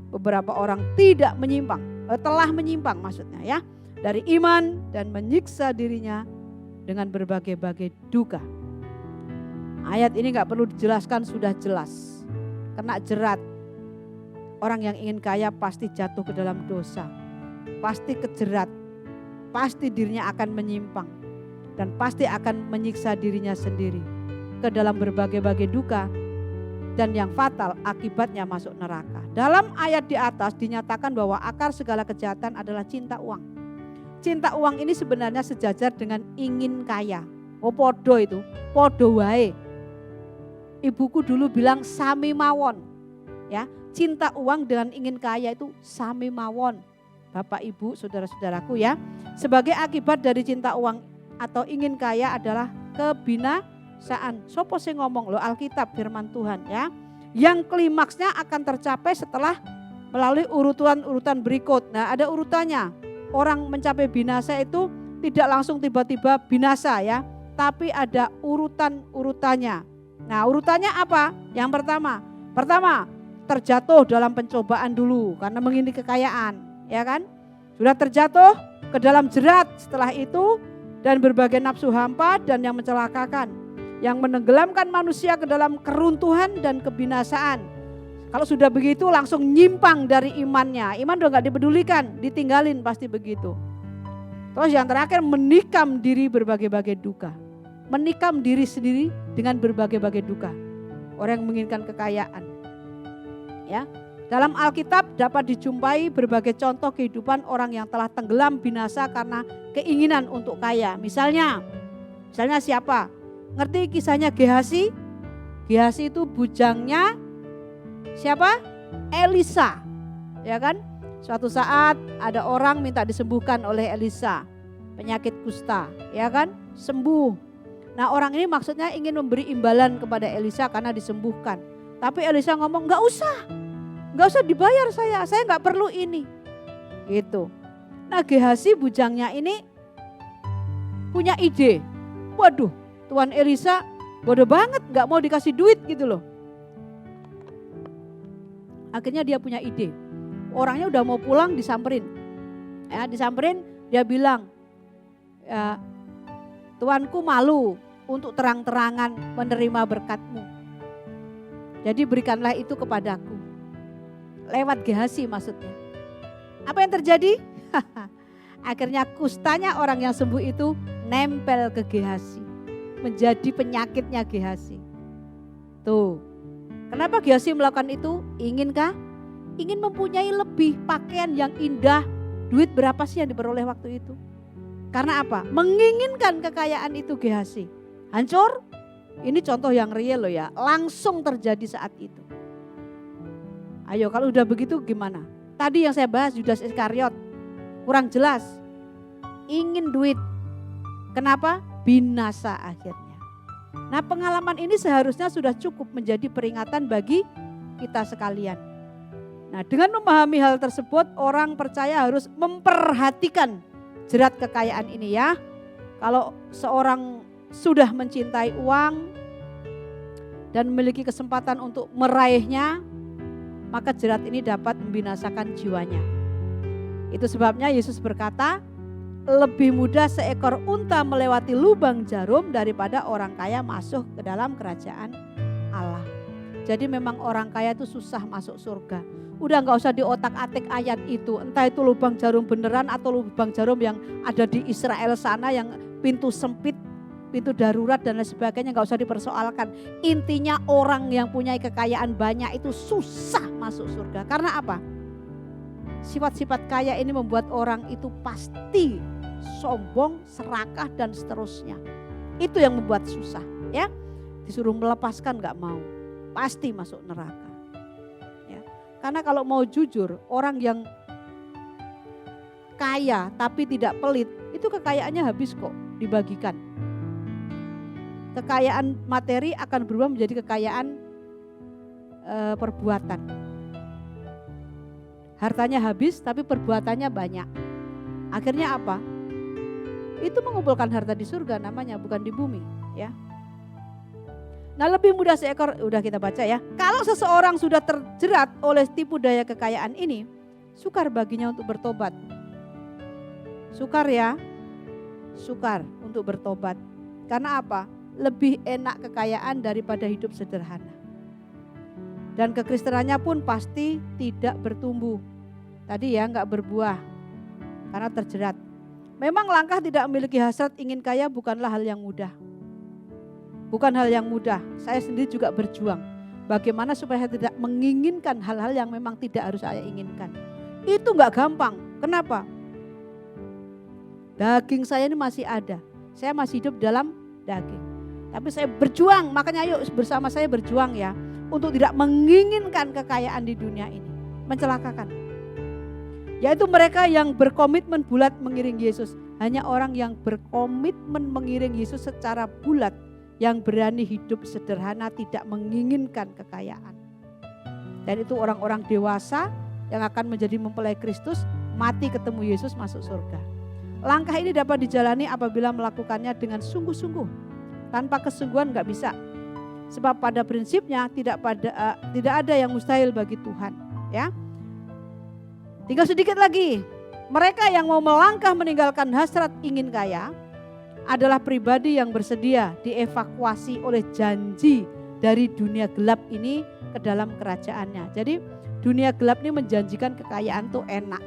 beberapa orang telah menyimpang maksudnya ya, dari iman dan menyiksa dirinya dengan berbagai-bagai duka. Ayat ini gak perlu dijelaskan, sudah jelas. Kena jerat. Orang yang ingin kaya pasti jatuh ke dalam dosa. Pasti kejerat. Pasti dirinya akan menyimpang. Dan pasti akan menyiksa dirinya sendiri ke dalam berbagai-bagai duka. Dan yang fatal akibatnya masuk neraka. Dalam ayat di atas dinyatakan bahwa akar segala kejahatan adalah cinta uang. Cinta uang ini sebenarnya sejajar dengan ingin kaya. Oh podo itu, podo wae. Ibuku dulu bilang sami mawon. Ya, cinta uang dengan ingin kaya itu sami mawon. Bapak, Ibu, saudara-saudaraku ya. Sebagai akibat dari cinta uang atau ingin kaya adalah kebinasaan. Sopo sing ngomong lo Alkitab firman Tuhan ya. Yang klimaksnya akan tercapai setelah melalui urutan berikut. Nah, ada urutannya. Orang mencapai binasa itu tidak langsung tiba-tiba binasa ya, tapi ada urutannya. Nah, urutannya apa? Yang pertama terjatuh dalam pencobaan dulu karena mengingini kekayaan, ya kan? Sudah terjatuh ke dalam jerat setelah itu dan berbagai nafsu hampa dan yang mencelakakan, yang menenggelamkan manusia ke dalam keruntuhan dan kebinasaan. Kalau sudah begitu langsung nyimpang dari imannya. Iman udah gak dipedulikan, ditinggalin pasti begitu. Terus yang terakhir menikam diri berbagai-bagai duka. Menikam diri sendiri dengan berbagai-bagai duka. Orang yang menginginkan kekayaan. Ya, dalam Alkitab dapat dijumpai berbagai contoh kehidupan orang yang telah tenggelam binasa karena keinginan untuk kaya. Misalnya siapa? Ngerti kisahnya Gehazi? Gehazi itu bujangnya siapa? Elisa. Ya kan? Suatu saat ada orang minta disembuhkan oleh Elisa. Penyakit kusta, ya kan? Sembuh. Nah, orang ini maksudnya ingin memberi imbalan kepada Elisa karena disembuhkan. Tapi Elisa ngomong gak usah dibayar saya gak perlu ini. Gitu. Nah, Gehazi bujangnya ini punya ide. Waduh, Tuan Elisa bodoh banget gak mau dikasih duit gitu loh. Akhirnya dia punya ide. Orangnya udah mau pulang disamperin. Ya, disamperin dia bilang, ya, Tuanku malu untuk terang-terangan menerima berkat-Mu. Jadi berikanlah itu kepadaku. Lewat Gehazi maksudnya. Apa yang terjadi? Akhirnya kustanya orang yang sembuh itu nempel ke Gehazi. Menjadi penyakitnya Gehazi. Tuh. Kenapa Gehazi melakukan itu? Inginkah? Ingin mempunyai lebih pakaian yang indah. Duit berapa sih yang diperoleh waktu itu? Karena apa? Menginginkan kekayaan itu Gehazi. Hancur? Ini contoh yang real loh ya. Langsung terjadi saat itu. Ayo kalau udah begitu gimana? Tadi yang saya bahas Yudas Iskariot. Kurang jelas. ingin duit. Kenapa? Binasa akhirnya. Nah, pengalaman ini seharusnya sudah cukup menjadi peringatan bagi kita sekalian. Nah, dengan memahami hal tersebut, orang percaya harus memperhatikan jerat kekayaan ini ya. Kalau seorang sudah mencintai uang dan memiliki kesempatan untuk meraihnya, maka jerat ini dapat membinasakan jiwanya. Itu sebabnya Yesus berkata, lebih mudah seekor unta melewati lubang jarum daripada orang kaya masuk ke dalam kerajaan Allah. Jadi memang orang kaya itu susah masuk surga. Udah gak usah diotak-atik ayat itu. Entah itu lubang jarum beneran atau lubang jarum yang ada di Israel sana yang pintu sempit, pintu darurat dan lain sebagainya, gak usah dipersoalkan. Intinya orang yang punya kekayaan banyak itu susah masuk surga. Karena apa? Sifat-sifat kaya ini membuat orang itu pasti sombong, serakah dan seterusnya. Itu yang membuat susah ya. Disuruh melepaskan gak mau, pasti masuk neraka ya. Karena kalau mau jujur, orang yang kaya tapi tidak pelit, itu kekayaannya habis kok dibagikan. Kekayaan materi akan berubah menjadi kekayaan perbuatan. Hartanya habis tapi perbuatannya banyak. Akhirnya apa? Itu mengumpulkan harta di surga namanya, bukan di bumi ya. Nah, lebih mudah seekor, udah kita baca ya. Kalau seseorang sudah terjerat oleh tipu daya kekayaan ini, sukar baginya untuk bertobat. Sukar ya, sukar untuk bertobat. Karena apa? Lebih enak kekayaan daripada hidup sederhana. Dan kekristenannya pun pasti tidak bertumbuh. Tadi ya, enggak berbuah karena terjerat. Memang langkah tidak memiliki hasrat ingin kaya bukanlah hal yang mudah. Bukan hal yang mudah. Saya sendiri juga berjuang. Bagaimana supaya saya tidak menginginkan hal-hal yang memang tidak harus saya inginkan. Itu enggak gampang. Kenapa? Daging saya ini masih ada. Saya masih hidup dalam daging. Tapi saya berjuang, makanya ayo bersama saya berjuang ya. Untuk tidak menginginkan kekayaan di dunia ini. Mencelakakan. Yaitu mereka yang berkomitmen bulat mengiring Yesus. Hanya orang yang berkomitmen mengiring Yesus secara bulat. Yang berani hidup sederhana, tidak menginginkan kekayaan. Dan itu orang-orang dewasa yang akan menjadi mempelai Kristus, mati ketemu Yesus masuk surga. Langkah ini dapat dijalani apabila melakukannya dengan sungguh-sungguh. Tanpa kesungguhan gak bisa. Sebab pada prinsipnya tidak ada yang mustahil bagi Tuhan. Ya. Tinggal sedikit lagi. Mereka yang mau melangkah meninggalkan hasrat ingin kaya adalah pribadi yang bersedia dievakuasi oleh janji dari dunia gelap ini ke dalam kerajaannya. Jadi dunia gelap ini menjanjikan kekayaan tuh enak.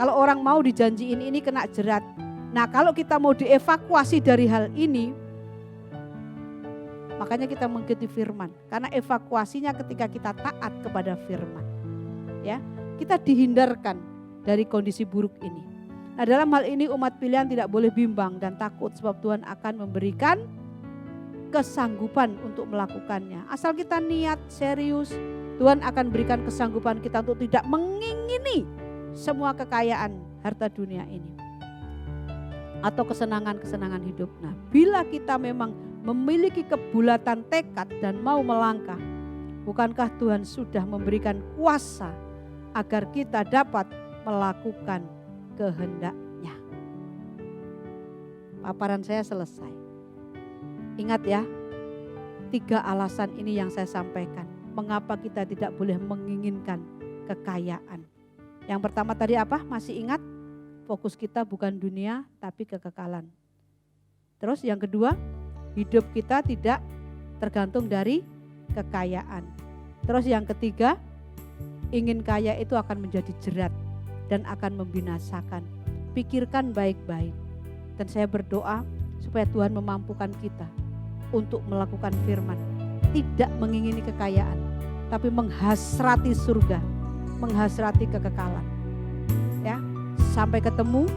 Kalau orang mau dijanjiin ini kena jerat. Nah, kalau kita mau dievakuasi dari hal ini, makanya kita mengikuti firman. Karena evakuasinya ketika kita taat kepada firman. Ya. Kita dihindarkan dari kondisi buruk ini. Nah, dalam hal ini umat pilihan tidak boleh bimbang dan takut sebab Tuhan akan memberikan kesanggupan untuk melakukannya. Asal kita niat serius, Tuhan akan berikan kesanggupan kita untuk tidak mengingini semua kekayaan harta dunia ini. Atau kesenangan-kesenangan hidup. Nah, bila kita memang memiliki kebulatan tekad dan mau melangkah, bukankah Tuhan sudah memberikan kuasa agar kita dapat melakukan kehendaknya. Paparan saya selesai. Ingat ya, 3 alasan ini yang saya sampaikan. Mengapa kita tidak boleh menginginkan kekayaan. Yang pertama tadi apa? Masih ingat? Fokus kita bukan dunia tapi kekekalan. Terus yang kedua, hidup kita tidak tergantung dari kekayaan. Terus yang ketiga, ingin kaya itu akan menjadi jerat dan akan membinasakan. Pikirkan baik-baik. Dan saya berdoa supaya Tuhan memampukan kita untuk melakukan firman. Tidak mengingini kekayaan, tapi menghasrati surga, menghasrati kekekalan. Ya, sampai ketemu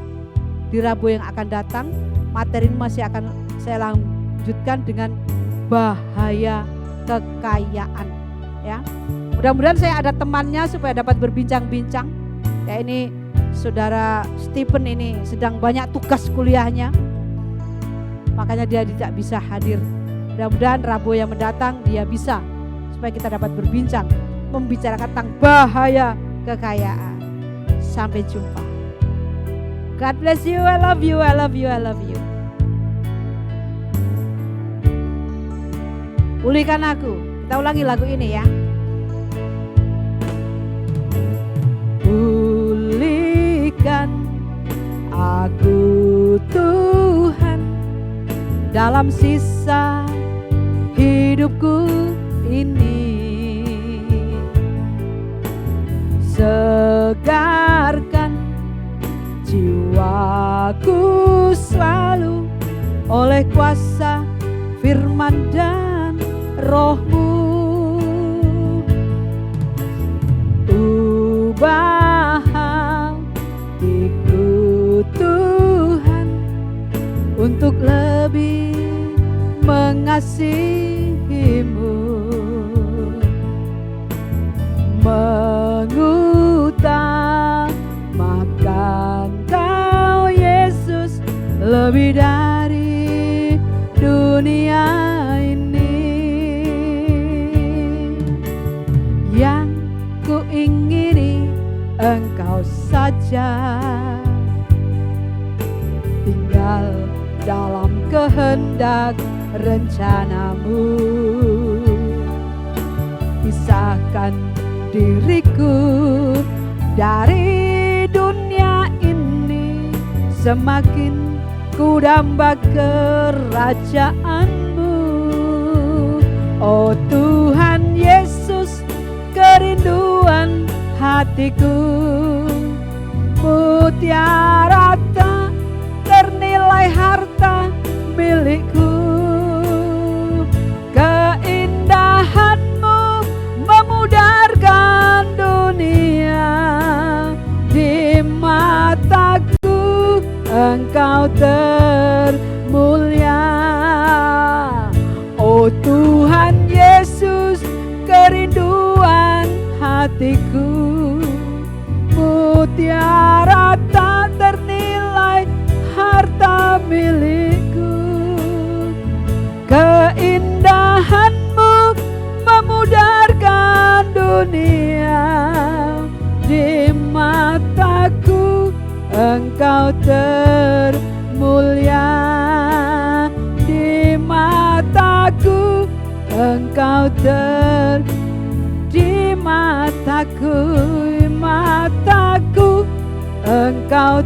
di Rabu yang akan datang. Materi ini masih akan saya lanjutkan dengan bahaya kekayaan. Ya. Mudah-mudahan saya ada temannya supaya dapat berbincang-bincang. Ya, ini saudara Stephen ini sedang banyak tugas kuliahnya, makanya dia tidak bisa hadir. Mudah-mudahan Rabu yang mendatang dia bisa, supaya kita dapat berbincang, membicarakan tentang bahaya kekayaan. Sampai jumpa. God bless you, I love you, I love you, I love you. Pulihkan aku. Kita ulangi lagu ini ya. Pulihkan aku Tuhan dalam sisa hidupku ini. Segarkan jiwaku selalu oleh kuasa firman dan Roh-Mu. Ubah hatiku Tuhan untuk lebih mengasihi-Mu, mengutamakan Kau Yesus lebih dari dunia ini. Yang ku ingini Engkau saja, tinggal dalam kehendak rencana-Mu. Pisahkan diriku dari dunia ini, semakin ku damba kerajaan-Mu. Oh Tuhan Yesus, kerinduan hatiku, mutiara tak ternilai harta milikku. Keindahan-Mu memudarkan dunia, di mataku Engkau termulia. Oh Tuhan Yesus, kerinduan hatiku, mutiara tak ternilai harta milikku. Keindahan-Mu memudarkan dunia, di mataku Engkau termulia. Di mataku Engkau di mataku Engkau